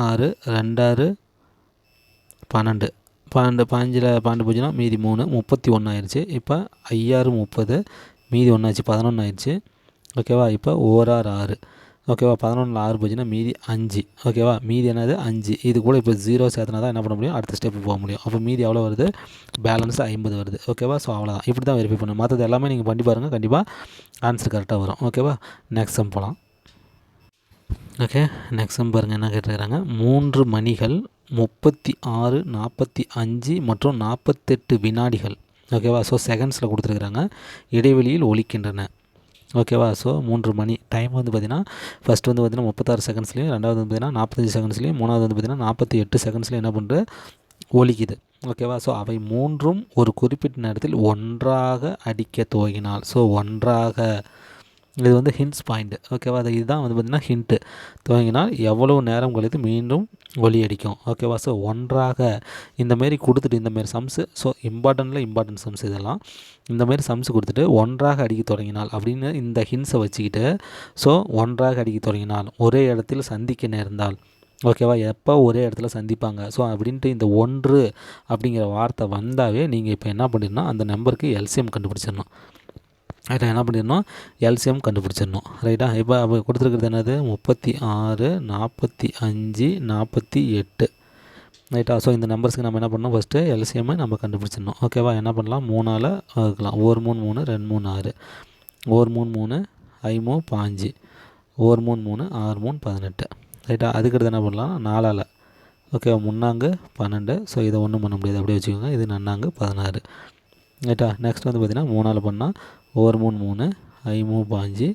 6, 2 ஆறு 12, 12 15 12 பூஜ்ஜியம்னா மீதி 3, 31 ஆயிடுச்சு. இப்போ 5 ஆறு 30, மீதி 1 ஆச்சு, 11 ஆயிடுச்சு. ஓகேவா? இப்போ 1 ஆர் 6. ஓகேவா? 11 6 போச்சுன்னா மீதி 5. ஓகேவா? மீதி என்னது? 5. இது கூட இப்போ 0 சேர்த்துனா தான் என்ன பண்ண முடியும், அடுத்த ஸ்டெப்பு போக முடியும். அப்போ மீதி எவ்வளோ வருது? பேலன்ஸ் 50 வருது. ஓகேவா? ஸோ அவ்வளோதான். இப்படி தான் வெரிஃபை பண்ணணும். மற்றது எல்லாமே நீங்கள் பண்ணி பாருங்கள், கண்டிப்பாக ஆன்சர் கரெக்டாக வரும். ஓகேவா? நெக்ஸ்ட் சம் போகலாம். ஓகே, நெக்ஸ்ட் சம் பாருங்கள் என்ன கேட்டுருக்கிறாங்க. 3 மணிகள் 36, 45 மற்றும் 48 வினாடிகள். ஓகேவா? ஸோ செகண்ட்ஸில் கொடுத்துருக்குறாங்க. இடைவெளியில் ஒலிக்கின்றன. ஓகேவா? ஸோ 3 மணி டைம் வந்து பார்த்திங்கன்னா ஃபஸ்ட்டு வந்து பார்த்திங்கன்னா 36 செகண்ட்ஸ்லேயும், ரெண்டாவது வந்து பார்த்திங்கன்னா 45 செகண்ட்ஸ்லேயும், மூணாவது வந்து பார்த்திங்கன்னா 48 செகண்ட்ஸ்லேயும் என்ன பண்ணுறது, ஒலிக்குது. ஓகேவா? ஸோ அவை மூன்றும் ஒரு குறிப்பிட்ட நேரத்தில் ஒன்றாக அடிக்க துவங்கினால், ஸோ ஒன்றாக, இது வந்து ஹிண்ட்ஸ் பாயிண்ட். ஓகேவா? அது இதுதான் வந்து பார்த்திங்கன்னா ஹிண்ட்டு. துவங்கினால் எவ்வளோ நேரம் கழித்து மீண்டும் ஒலி அடிக்கும். ஓகேவா? ஸோ ஒன்றாக இந்தமாரி கொடுத்துட்டு, இந்தமாரி சம்ஸு, ஸோ இம்பார்ட்டன்ட் சம்ஸ் இதெல்லாம், இந்தமாரி சம்ஸ் கொடுத்துட்டு ஒன்றாக அடிக்க தொடங்கினால் அப்படின்னு இந்த ஹிண்ட்ஸை வச்சுக்கிட்டு, ஸோ ஒன்றாக அடிக்க தொடங்கினால், ஒரே இடத்தில் சந்திக்க நேர்ந்தால், ஓகேவா? எப்போ ஒரே இடத்துல சந்திப்பாங்க, ஸோ அப்படின்ட்டு இந்த ஒன்று அப்படிங்கிற வார்த்தை வந்தாவே நீங்கள் இப்போ என்ன பண்ணிடணும், அந்த நம்பருக்கு எல்சிஎம் கண்டுபிடிச்சிடணும். ரைட்டா? என்ன பண்ணிடணும்? எல்சிஎம் கண்டுபிடிச்சிடணும். ரைட்டா? இப்போ அப்போ கொடுத்துருக்குறது என்னது? 36, 45, 48. ரைட்டா? ஸோ இந்த நம்பர்ஸுக்கு நம்ம என்ன பண்ணணும், ஃபஸ்ட்டு எல்சிஎம்மை நம்ம கண்டுபிடிச்சிடணும். ஓகேவா? என்ன பண்ணலாம்? 3ஆல் வகுக்கலாம். 1 3 3, 2 3 6, 1 3 3, 5 3 5, 1 3 3, 6 3 18. ரைட்டா? அதுக்கடுத்து என்ன பண்ணலாம்? 4ஆல். ஓகேவா? 3 12. ஸோ இதை ஒன்றும் பண்ண முடியாது, அப்படியே வச்சுக்கோங்க. இது 4 16. ரைட்டா? நெக்ஸ்ட் வந்து பார்த்திங்கன்னா 3ஆல் பண்ணால் 1 3 3, 5 5,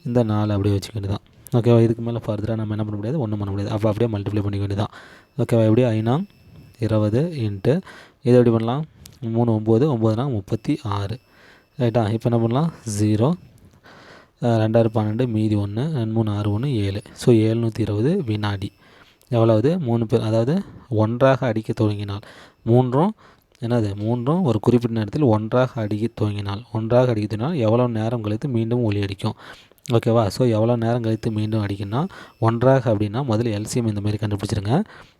இந்த 4 அப்படியே வச்சுக்க வேண்டியதான். ஓகேவா? இதுக்கு மேலே ஃபர்தராக நம்ம என்ன பண்ண முடியாது, ஒன்றும் பண்ண முடியாது. அப்போ அப்படியே மல்டிப்ளை பண்ணிக்க வேண்டியதான். ஓகேவா? எப்படி 5 20 இன்ட்டு இதை எப்படி பண்ணலாம்? 3 9 9 36. ரைட்டா? இப்போ என்ன பண்ணலாம்? 0 2 12, மீதி 1, 2 3 6 1 7. ஸோ 720 வினாடி. எவ்வளவு? 3 பேர், அதாவது ஒன்றாக அடிக்க துவங்கினால், மூன்றும் ஒரு குறிப்பிட்ட நேரத்தில் ஒன்றாக அடிக்க துவங்கினால் எவ்வளோ நேரம் கழித்து மீண்டும் ஒலி அடிக்கும். ஓகேவா? ஸோ எவ்வளோ நேரம் கழித்து மீண்டும் அடிக்குன்னா, ஒன்றாக அப்படின்னா முதல்ல எல்சிஎம் இந்த மாதிரி கண்டுபிடிச்சிருங்க.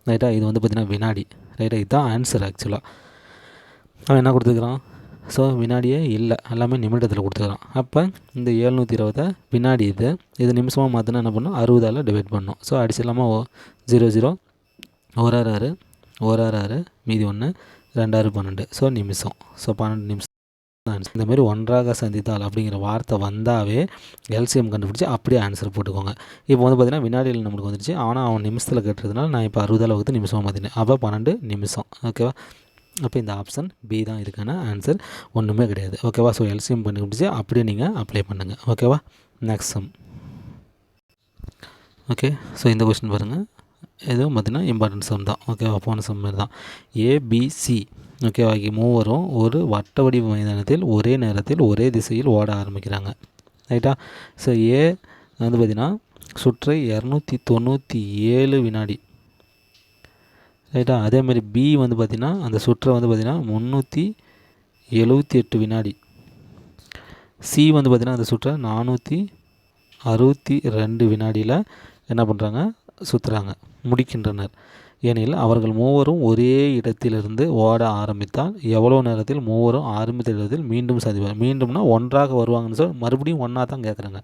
ரைட்டா? இது வந்து பார்த்திங்கன்னா வினாடி. ரைட்டா? இதுதான் ஆன்சர். ஆக்சுவலாக அவன் என்ன கொடுத்துக்கிறான்? ஸோ வினாடியே இல்லை, எல்லாமே நிமிடத்தில் கொடுத்துக்கிறான். அப்போ இந்த 720 வினாடி, இது நிமிஷமாக மாற்றினா என்ன பண்ணணும்? 60ஆல் டிவைட் பண்ணணும். ஸோ அடிச்சிடலாமா? 0 0, 1 6 6, 1 6 6, மீதி 1, 2 6 12. ஸோ நிமிஷம். ஸோ 12 நிமிஷம். இந்தமாரி ஒன்றாக சந்தித்தால் அப்படிங்கிற வார்த்தை வந்தாவே எல்சிஎம் கண்டுபிடிச்சி அப்படியே ஆன்சர் போட்டுக்கோங்க. இப்போ வந்து பார்த்திங்கன்னா வினாடியில் நம்மளுக்கு வந்துடுச்சு. ஆனால் அவன் நிமிஷத்தில் கேட்டதுனால நான் இப்போ 60ஆல் வகுத்து நிமிஷமாக மாற்றினேன். அப்போ 12 நிமிஷம். ஓகேவா? அப்போ இந்த ஆப்ஷன் பி தான் இதுக்கான ஆன்சர், ஒன்றுமே கிடையாது. ஓகேவா? ஸோ எல்சிஎம் கண்டுபிடிச்சி அப்படியே நீங்கள் அப்ளை பண்ணுங்கள். ஓகேவா? Next sum. ஓகே, ஸோ இந்த கொஸ்டின் பாருங்கள். எதுவும் பார்த்திங்கன்னா இம்பார்ட்டன்ட் சம் தான். ஓகேவா? போன சம் மாதிரி தான். ஏபிசி ஓகேவா மூவரும் ஒரு வட்ட வடிவ மைதானத்தில் ஒரே நேரத்தில் ஒரே திசையில் ஓட ஆரம்பிக்கிறாங்க. ரைட்டா? ஸோ ஏ வந்து பார்த்திங்கன்னா சுற்றை 297 வினாடி. ரைட்டா? அதேமாதிரி பி வந்து பார்த்திங்கன்னா அந்த சுற்றை வந்து பார்த்திங்கன்னா 378 வினாடி. சி வந்து பார்த்திங்கன்னா அந்த சுற்றை 462 வினாடியில் என்ன பண்ணுறாங்க, சுற்றுறாங்க, முடிக்கின்றனர். ஏனெனில் அவர்கள் மூவரும் ஒரே இடத்திலிருந்து ஓட ஆரம்பித்தால் எவ்வளோ நேரத்தில் மூவரும் ஆரம்பித்த இடத்தில் மீண்டும் சந்திப்பார். மீண்டும்னா ஒன்றாக வருவாங்கன்னு சொல்லி மறுபடியும் ஒன்றா தான் கேட்குறாங்க.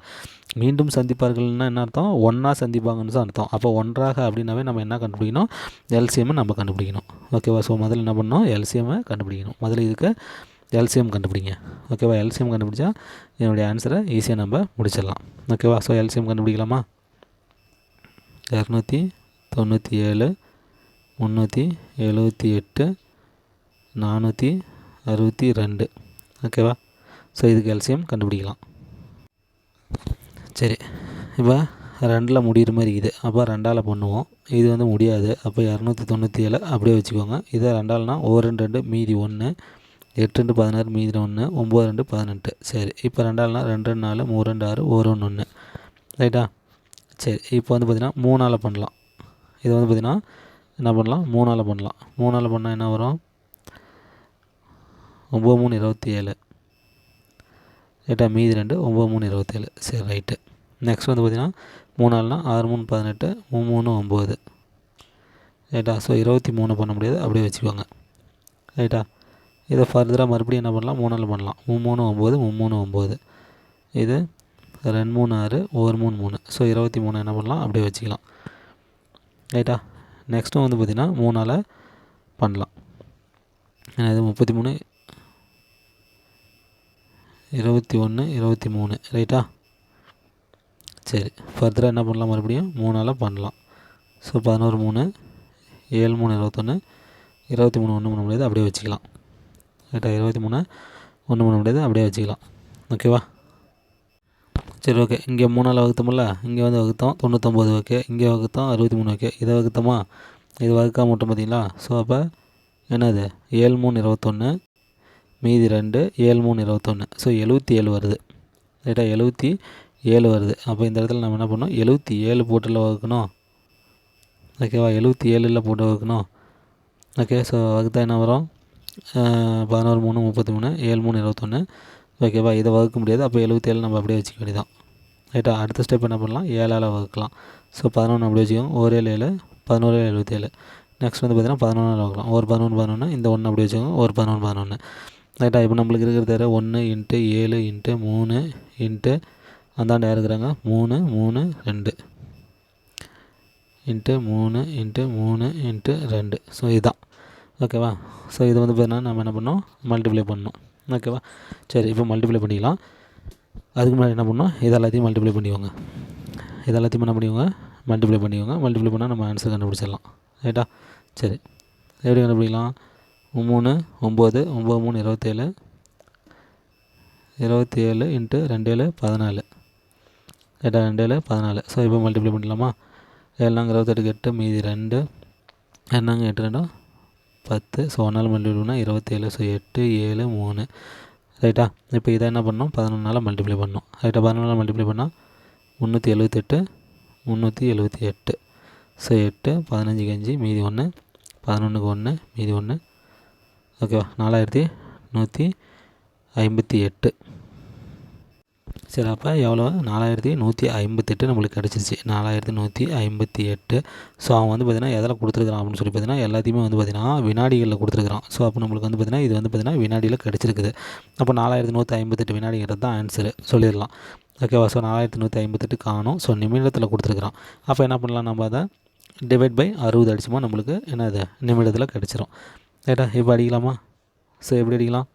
மீண்டும் சந்திப்பார்கள்னா என்ன அர்த்தம்? ஒன்றா சந்திப்பாங்கன்னு தான் அர்த்தம். அப்போ ஒன்றாக அப்படின்னாவே நம்ம என்ன கண்டுபிடிக்கணும்? எல்சிஎம்மை நம்ம கண்டுபிடிக்கணும். ஓகேவா? ஸோ முதல்ல என்ன பண்ணணும்? எல்சிஎம்மை கண்டுபிடிக்கணும். முதல்ல இதுக்கு எல்சிஎம் கண்டுபிடிங்க. ஓகேவா? எல்சிஎம் கண்டுபிடிச்சா என்னுடைய ஆன்சரை ஈஸியாக நம்ம முடிச்சிடலாம். ஓகேவா? ஸோ எல்சிஎம் கண்டுபிடிக்கலாமா? 297 378 462. ஓகேவா? ஸோ இதுக்கு எல்சிஎம் கண்டுபிடிக்கலாம். சரி, இப்போ 2ல் முடிகிற மாதிரி இருக்குது. அப்போ 2ஆல் பண்ணுவோம். இது வந்து முடியாது. அப்போ 297 அப்படியே வச்சுக்கோங்க. இதை 2ஆல்னா 1 2 2 மீதி 1, 8 2 16 மீதி 1, 9 2 18. சரி, இப்போ 2ஆல்னா 2 2 4, 3 2 6, 1 1 1. ரைட்டா? சரி, இப்போ வந்து பார்த்திங்கன்னா 3ஆல் பண்ணலாம். இது வந்து பார்த்திங்கன்னா என்ன பண்ணலாம்? 3ஆல் பண்ணலாம். 3ஆல் பண்ணால் என்ன வரும்? 9 3 27. ரைட்டா? மீதி 2, 9 3 27. சரி, ரைட்டு. நெக்ஸ்ட் வந்து பார்த்திங்கன்னா 3ஆல்னா 6 3 18, 3 3 9. ரைட்டா? ஸோ 23 பண்ண முடியாது, அப்படியே வச்சுக்கோங்க. ரைட்டா? இதை ஃபர்தராக மறுபடியும் என்ன பண்ணலாம்? 3ஆல் பண்ணலாம். 3 3 9, 3 9. இது 2 3 6, 1 3 3. ஸோ 23 என்ன பண்ணலாம்? அப்படியே வச்சுக்கலாம். ரைட்டா? நெக்ஸ்ட்டும் வந்து பார்த்திங்கன்னா 3ஆல் பண்ணலாம். ஏன்னா இது 33 21 23. ரைட்டா? சரி, ஃபர்தராக என்ன பண்ணலாம்? மறுபடியும் 3ஆல் பண்ணலாம். ஸோ 11 3, 7 3 21, 23 1 பண்ண முடியாது, அப்படியே வச்சுக்கலாம். ரைட்டா? 23 1 பண்ண முடியாது, அப்படியே வச்சுக்கலாம். ஓகேவா? சரி, ஓகே. இங்கே 3ஆல் வகுத்தோம்ல, இங்கே வந்து வகுத்தோம் 99. ஓகே, இங்கே வகுத்தோம் 63. ஓகே, இதை வகுத்தோமா? இது வகுக்காம மட்டும் பார்த்தீங்களா? ஸோ அப்போ என்னது? 7 3 21 மீதி 2, 7 3 21. ஸோ 77 வருது. ரைட்டா? 77 வருது. அப்போ இந்த இடத்துல நம்ம என்ன பண்ணோம்? 77 போட்டில் வகுக்கணும். ஓகேவா? 77ல் போட்டு வகுக்கணும். ஓகே, ஸோ வகுத்தா என்ன வரும்? 11 3 33, 7 3 21. ஓகேவா? இதை வகுக்க முடியாது. அப்போ 77 நம்ம அப்படியே வச்சுக்க வேண்டியதான். ரைட்டா? அடுத்த ஸ்டெப் என்ன பண்ணலாம்? 7ஆல் வகுக்கலாம். ஸோ 11 அப்படியே வச்சுக்கோங்க. 1 7 7, 11 77. நெக்ஸ்ட் வந்து பார்த்திங்கன்னா 11ஆல் வகுக்கலாம். ஒரு 11 11, இந்த 1 அப்படியே வச்சுக்கோங்க. ஒரு 11 11. ரைட்டா? இப்போ நம்மளுக்கு இருக்கிறது 1 × 7 × 3 × அந்தாண்ட யார் இருக்கிறாங்க? 3 3 2 × 3 × 3 × 2. ஸோ இதுதான். ஓகேவா? ஸோ இது வந்து பார்த்தீங்கன்னா நம்ம என்ன பண்ணோம்? மல்டிப்ளை பண்ணணும். ஓகேவா? சரி, இப்போ மல்டிப்ளை பண்ணிக்கலாம். அதுக்கு முன்னாடி என்ன பண்ணணும்? இது எல்லாத்தையும் மல்டிப்ளை பண்ணிக்கோங்க. இது எல்லாத்தையும் என்ன பண்ணிக்கோங்க? மல்டிப்ளை பண்ணிக்கோங்க. மல்டிப்ளை பண்ணால் நம்ம ஆன்சர் கண்டுபிடிச்சிடலாம். ரைட்டா? சரி, எப்படி கண்டுபிடிக்கலாம்? 3 9 9 3 27, 27 × 2 7 14. ரைட்டா? 2 7 14. ஸோ இப்போ மல்டிப்ளை பண்ணிடலாமா? 7 நாங்கள் 28 8 மீதி 2, 2 நாங்கள் 8 2 10. ஸோ 1ஆல் மல்டிப்ளை பண்ணால் 27. ஸோ 8 7 3. ரைட்டா? இப்போ இதை என்ன பண்ணணும்? 11ஆல் மல்டிப்ளை பண்ணணும். ரைட்டா? 11ஆல் மல்டிப்ளை பண்ணால் 378 378. ஸோ 8 15 5 மீதி 1, 11க்கு 1 மீதி 1. ஓகேவா? 4158. சரி, அப்போ எவ்வளோ? 4158 நம்மளுக்கு கிடச்சிருச்சு. 4158. ஸோ அவன் வந்து பார்த்திங்கன்னா எதில் கொடுத்துருக்குறான் அப்படின்னு சொல்லி பார்த்தீங்கன்னா எல்லாத்தையுமே வந்து பார்த்திங்கன்னா வினாடிகளில் கொடுத்துருக்குறான். ஸோ அப்போ நம்மளுக்கு வந்து பார்த்திங்கன்னா இது வந்து பார்த்திங்கன்னா வினாடியில் கிடச்சிருக்குது. அப்போ 4158 வினாடிங்கிறது தான் ஆன்சரு சொல்லிடலாம். ஓகேவா? ஸோ 4158 காணும். ஸோ நிமிடத்தில் கொடுத்துருக்குறான். அப்போ என்ன பண்ணலாம்? நம்ம அதை டிவைட் பை 60 அடிச்சுமா நம்மளுக்கு என்னது? நிமிடத்தில் கிடச்சிரும். ரைட்டா? இப்போ அடிக்கலாமா? ஸோ எப்படி அடிக்கலாம்?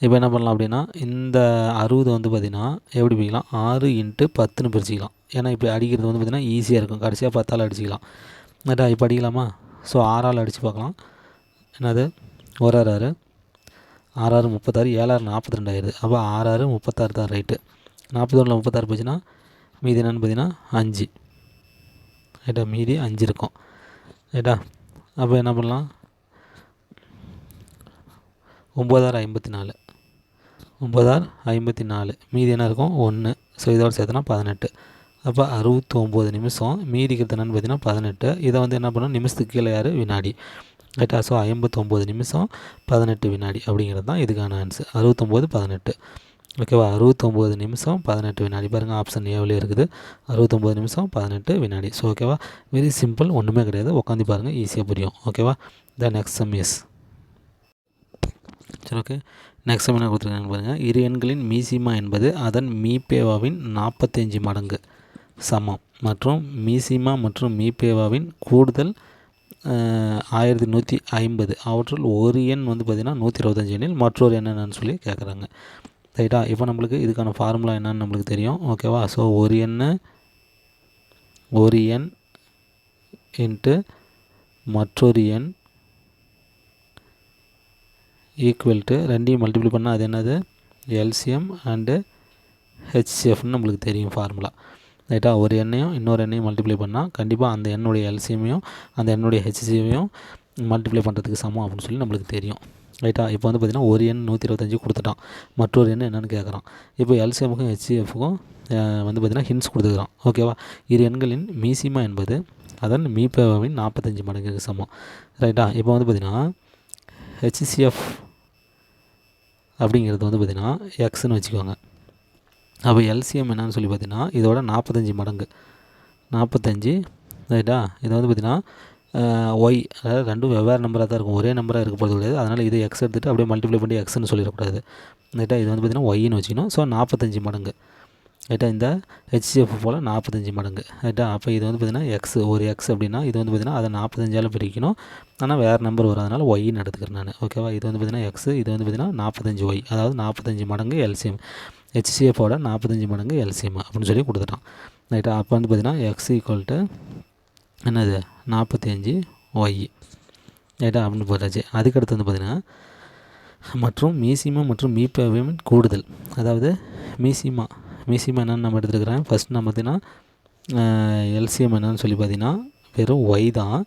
இப்போ என்ன பண்ணலாம் அப்படின்னா, இந்த 60 வந்து பார்த்திங்கன்னா எப்படி பிரிக்கலாம்? 6 × 10ன்னு பிரிச்சுக்கலாம். ஏன்னா இப்போ அடிக்கிறது வந்து பார்த்திங்கன்னா ஈஸியாக இருக்கும். கடைசியாக 10ஆல் அடிச்சிக்கலாம். ரைட்டா? இப்போ அடிக்கலாமா? ஸோ 6ஆல் அடித்து பார்க்கலாம். என்னது? 1 6 6, 6 6 36, 7 6 42 ஆயிடுது. அப்போ 6 6 36 தான் ரைட்டு. 41ல் 36 போச்சுன்னா மீதி என்னென்னு பார்த்தீங்கன்னா 5. ரைட்டா? மீதி 5 இருக்கும். ரைட்டா? அப்போ என்ன பண்ணலாம்? 9 6 54, 9 6 54. மீதி என்ன இருக்கும்? 1. ஸோ இதோட சேர்த்துனா 18. அப்போ 69 நிமிஷம். மீதிக்கிறது என்னென்னு பார்த்தீங்கன்னா 18. இதை வந்து என்ன பண்ணணும்? நிமிஷத்துக்கு கீழே யார்? வினாடி. ரைட்டா? ஸோ 59 நிமிஷம் 18 வினாடி அப்படிங்கிறது தான் இதுக்கான ஆன்சர். 69 18. ஓகேவா? 69 நிமிஷம் 18 வினாடி. பாருங்கள், ஆப்ஷன் ஏவிலே இருக்குது. 69 நிமிஷம் 18 வினாடி. ஸோ ஓகேவா? வெரி சிம்பிள், ஒன்றுமே கிடையாது. உட்காந்து பாருங்கள், ஈஸியாக புரியும். ஓகேவா? The next sum is. சரி, ஓகே. நெக்ஸ்ட் சம் என்ன கொடுத்துருக்காங்க பாருங்கள். இரு எண்களின் மீசிமா என்பது அதன் மீபேவாவின் 45 மடங்கு சமம் மற்றும் மீசிமா மற்றும் மீபேவாவின் கூடுதல் 1150 அவற்றுள் ஒரு எண் வந்து பார்த்திங்கன்னா 125 எண்ணில் மற்றொரு எண் என்னன்னு சொல்லி கேட்குறாங்க. ரைட்டா? இப்போ நம்மளுக்கு இதுக்கான ஃபார்முலா என்னன்னு நம்மளுக்கு தெரியும். ஓகேவா? ஸோ ஒரு எண் இன்ட்டு மற்றொரு எண் ஈக்குவல் டு ரெண்டையும் மல்டிப்ளை பண்ணால் அது என்னது எல்சிஎம் அண்டு ஹெச்சிஎஃப்னு நம்மளுக்கு தெரியும் ஃபார்முலா. ரைட்டா? ஒரு எண்ணையும் இன்னொரு எண்ணையும் மல்டிப்ளை பண்ணால் கண்டிப்பாக அந்த எண்ணுடைய எல்சிஎம்மையும் அந்த எண்ணுடைய ஹெச்சிஎஃப்மையும் மல்டிப்ளை பண்ணுறதுக்கு சமம் அப்படின்னு சொல்லி நம்மளுக்கு தெரியும். ரைட்டா? இப்போ வந்து பார்த்திங்கன்னா ஒரு எண் 125 கொடுத்துட்டான், மற்றொரு எண் என்னென்னு கேட்குறான். இப்போ எல்சிஎம்முக்கும் ஹெச்சிஎஃப்க்கும் வந்து பார்த்திங்கன்னா ஹின்ஸ் கொடுத்துக்கிறான். ஓகேவா? இரு எண்களின் மீசிமா என்பது அதன் மீப்பேவின் 45 மடங்குக்கு சமம். ரைட்டா? இப்போ வந்து பார்த்திங்கன்னா ஹெச்சிஎஃப் அப்படிங்கிறது வந்து பார்த்திங்கன்னா எக்ஸ்ன்னு வச்சுக்கோங்க. அப்போ எல்சிஎம் என்னன்னு சொல்லி பார்த்தீங்கன்னா இதோட 45 மடங்கு 45. ரைட்டா? இது வந்து பார்த்திங்கன்னா ஒய், அதாவது ரெண்டும் வெவ்வேறு நம்பராக தான் இருக்கும், ஒரே நம்பராக இருக்க போகிறது கிடையாது. அதனால் இது எக்ஸ் எடுத்துகிட்டு அப்படியே மல்டிப்ளை பண்ணி எக்ஸ்ன்னு சொல்லிடக்கூடாது. ரைட்டா? இது வந்து பார்த்திங்கன்னா ஒய்ன்னு வச்சுக்கணும். ஸோ 45 மடங்கு. ரைட்டா? இந்த ஹெச்சிஎஃப் போல் 45 மடங்கு. ரைட்டா? அப்போ இது வந்து பார்த்திங்கன்னா எக்ஸ், ஒரு எக்ஸ் அப்படின்னா இது வந்து பார்த்திங்கன்னா அதை 45ஆல் பிரிக்கணும். ஆனால் வேறு நம்பர் வரும், அதனால் ஒய்ன்னு எடுத்துக்கிறேன் நான். ஓகேவா? இது வந்து பார்த்திங்கன்னா எக்ஸ், இது வந்து பார்த்திங்கன்னா 45 ஒய், அதாவது 45 மடங்கு எல்சிஎம். ஹெச்சிஎஃபோட 45 மடங்கு எல்சிஎம் அப்படின்னு சொல்லி கொடுத்துட்டான். ரைட்டா? அப்போ வந்து பார்த்திங்கன்னா எக்ஸ் ஈக்குவல் டு என்னது 45 ஒய். ரைட்டா? அப்படின்னு போட்டாச்சு. அதுக்கடுத்து வந்து பார்த்திங்கன்னா மற்றும் மீசிமா மற்றும் மீப்பேவின் கூடுதல், அதாவது மீசிமா என்னென்னு நம்ம எடுத்துருக்கிறேன். ஃபஸ்ட் நம்ம பார்த்திங்கன்னா எல்சிஎம் என்னன்னு சொல்லி பார்த்திங்கன்னா வெறும் ஒய் தான்.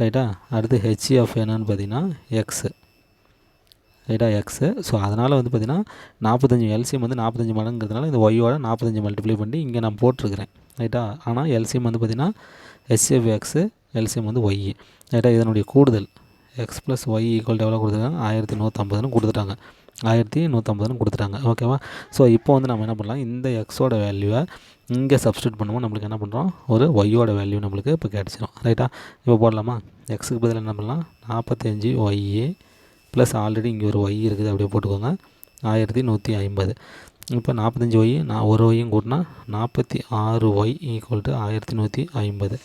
ரைட்டா? அடுத்து ஹெச்சிஎஃப் என்னன்னு பார்த்திங்கன்னா எக்ஸு. ரைட்டா? எக்ஸு. ஸோ அதனால் வந்து பார்த்திங்கன்னா 45 எல்சிஎம் வந்து 45 மடங்குறதுனால இந்த ஒய்யோட 45 மல்டிப்ளை பண்ணி இங்கே நான் போட்டிருக்கிறேன். ரைட்டா? ஆனால் எல்சிஎம் வந்து பார்த்திங்கன்னா ஹெச்சிஎஃப் எக்ஸு, எல்சிஎம் வந்து ஒய். ரைட்டா? இதனுடைய கூடுதல் எக்ஸ் ப்ளஸ் ஒய் ஈக்குவல் எவ்வளோ கொடுத்துருக்காங்க 1150ன்னு கொடுத்துட்டாங்க. 1150ன்னு கொடுத்துட்டாங்க. ஓகேவா? ஸோ இப்போ வந்து நம்ம என்ன பண்ணலாம், இந்த எக்ஸோட வேல்யூவை இங்கே சப்ஸ்டியூட் பண்ணுவோம். நம்மளுக்கு என்ன பண்ணுறோம், ஒரு ஒய்யோட வேல்யூ நம்மளுக்கு இப்போ கிடச்சிரும். ரைட்டா? இப்போ போடலாமா? எக்ஸுக்கு பதில் என்ன பண்ணலாம், 45 ஒய்ஏ ப்ளஸ் ஆல்ரெடி இங்கே ஒரு ஒய் இருக்குது, அப்படியே போட்டுக்கோங்க 1150. இப்போ 45 ஒய் ஒரு ஒய்யும் கூட்டினா 46 ஒய் ஈக்குவல் டு 1150.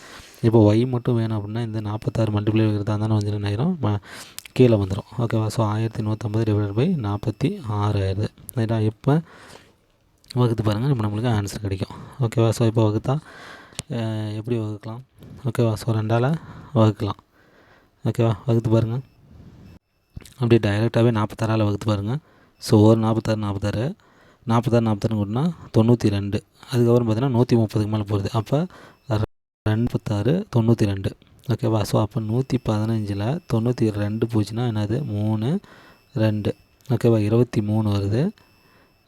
இப்போ ஒய் மட்டும் வேணும் அப்படின்னா இந்த 46 மல்டிப்ளை இருக்கிறதா இருந்தாலும் வந்து ஆயிரும் கீழே வந்துடும். ஓகேவா? ஸோ 1150 டிவைட் பை 46 ஆயிடுது. ரைட்டா? இப்போ வகுத்து பாருங்கள், இப்போ நம்மளுக்கு ஆன்சர் கிடைக்கும். ஓகேவா? ஸோ இப்போ வகுத்தா எப்படி வகுக்கலாம்? ஓகேவா? ஸோ 2ஆல் வகுக்கலாம். ஓகேவா? வகுத்து பாருங்கள், அப்படியே டைரெக்டாகவே 46ஆல் வகுத்து பாருங்கள். ஸோ ஒரு 46 கூட்டினா 92. அதுக்கப்புறம் பார்த்திங்கன்னா 130க்கு மேலே போகிறது. அப்போ 46 92. ஓகேவா? ஸோ அப்போ 115ல் 92 போச்சுன்னா என்னது 3 2. ஓகேவா? 23 வருது.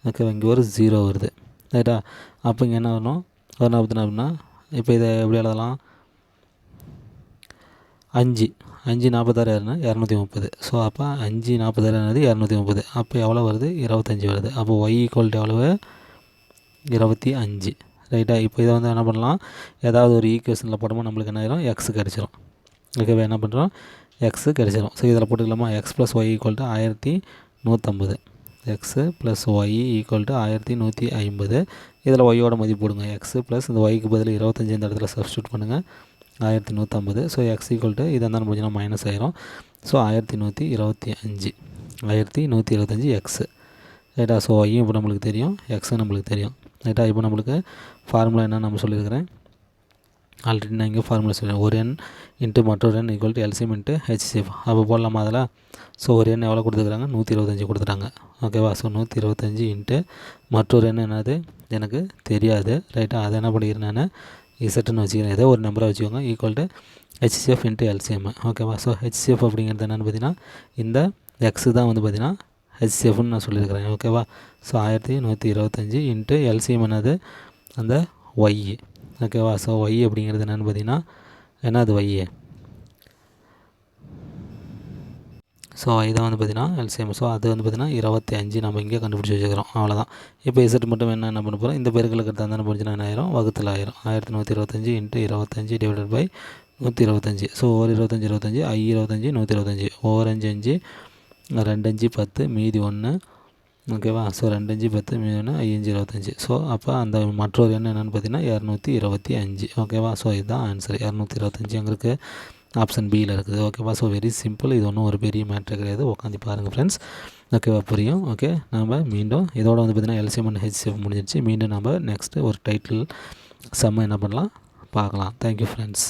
ஓகேவா? இங்கே ஒரு 0 வருது. ரைட்டா? அப்போ இங்கே என்ன வரணும், ஒரு 44 அப்படின்னா இப்போ இதை எப்படி எழுதலாம், 5 46 யாருன்னா 230. ஸோ அப்போ 5 46 என்னது 230. அப்போ எவ்வளோ வருது 25 வருது. அப்போ ஒய் ஈக்குவல் டு எவ்வளவு 25. ரைட்டா? இப்போ இதை வந்து என்ன பண்ணலாம், ஏதாவது ஒரு ஈக்குவேஷனில் போட்டோமோ நம்மளுக்கு என்ன ஆயிரும், எக்ஸ் கிடச்சிரும். ஓகேவா? என்ன பண்ணுறோம், எக்ஸு கிடச்சிரும். ஸோ இதில் போட்டுக்கலாமா, X plus Y equal to 1150. X plus Y equal to 1150. இதில் ஒய்யோட மதிப்பு போடுங்க. எக்ஸு ப்ளஸ் இந்த ஒய்க்கு பதில் 25 இந்த இடத்துல சப்ஸ்டியூட் பண்ணுங்கள், 1150. ஸோ எக்ஸ் ஈக்குவல் டு இதை இருந்தாலும் போச்சுன்னா மைனஸ் ஆயிரும். So 1125 x. ரைட்டா? ஸோ ஒய்யும் இப்போ நம்மளுக்கு தெரியும், எக்ஸும் நம்மளுக்கு தெரியும். ரைட்டா? இப்போ நம்மளுக்கு ஃபார்முலா என்ன நம்ம சொல்லியிருக்கிறேன், ஆல்ரெடி நான் இங்கே ஃபார்முலா சொல்லுவேன். ஒரு எண் இன்ட்டு மற்றொரு எண் equal to LCM into HCF. அப்போ போடலாமா அதில்? ஸோ ஒரு எண் எவ்வளோ கொடுத்துருக்குறாங்க, 125 கொடுத்துட்டாங்க. ஓகேவா? ஸோ 125 இன்ட்டு மற்றொரு எண் என்னது எனக்கு தெரியாது. ரைட்டா? அதை என்ன பண்ணிக்கிறேன் நான் இசட்டுன்னு வச்சுக்கிறேன், ஏதோ ஒரு நம்பரை வச்சுக்கோங்க, equal to HCF into LCM. ஓகேவா? ஸோ ஹெச்சிஎஃப் அப்படிங்கிறது என்னென்னு பார்த்தீங்கன்னா இந்த எக்ஸு தான் வந்து பார்த்திங்கன்னா ஹெச்சிஎஃப்னு நான் சொல்லியிருக்கிறேன். ஓகேவா? ஸோ 1125 இன்ட்டு எல்சிஎம் என்னது அந்த ஒய். ஓகேவா? ஸோ ஒய் அப்படிங்கிறது என்னென்னு பார்த்தீங்கன்னா என்னது ஒய். ஸோ இதை வந்து பார்த்திங்கன்னா எல்சிஎம். ஸோ அது வந்து பார்த்திங்கன்னா 25 நம்ம இங்கே கண்டுபிடிச்சி வச்சுக்கிறோம். அவ்வளோதான். இப்போ இசட் மட்டும் என்ன பண்ண போகிறோம், இந்த பெருக்களுக்கு தந்தானே போச்சுன்னா என்ன ஆயிரும், வகுத்தில் ஆயிரும். 1125 இன்ட்டு 25 டிவைடட் பை 125. ஸோ ஒரு 25 25 25 125. ஓவர் 5 5 2 5 10 மீதி 1. ஓகேவா? ஸோ 2 5 10 மீதி 1 5 25. ஸோ அப்போ அந்த மற்றொரு எண் என்னென்னு பார்த்தீங்கன்னா 225. ஓகேவா? ஸோ இதுதான் ஆன்சர் 225 எங்களுக்கு ஆப்ஷன் பியில் இருக்குது. ஓகேவா? So very simple. இது ஒன்றும் ஒரு பெரிய மேட்ரு கிடையாது. உட்காந்து பாருங்கள் ஃப்ரெண்ட்ஸ். ஓகேவா? புரியும். ஓகே, நம்ம மீண்டும் இதோட வந்து பார்த்திங்கன்னா எல்சிஎம் அண்ட் ஹெச்சிஎஃப் முடிஞ்சிருச்சு. மீண்டும் நம்ம நெக்ஸ்ட்டு ஒரு டைட்டில் செம்ம என்ன பண்ணலாம் பார்க்கலாம். Thank you friends.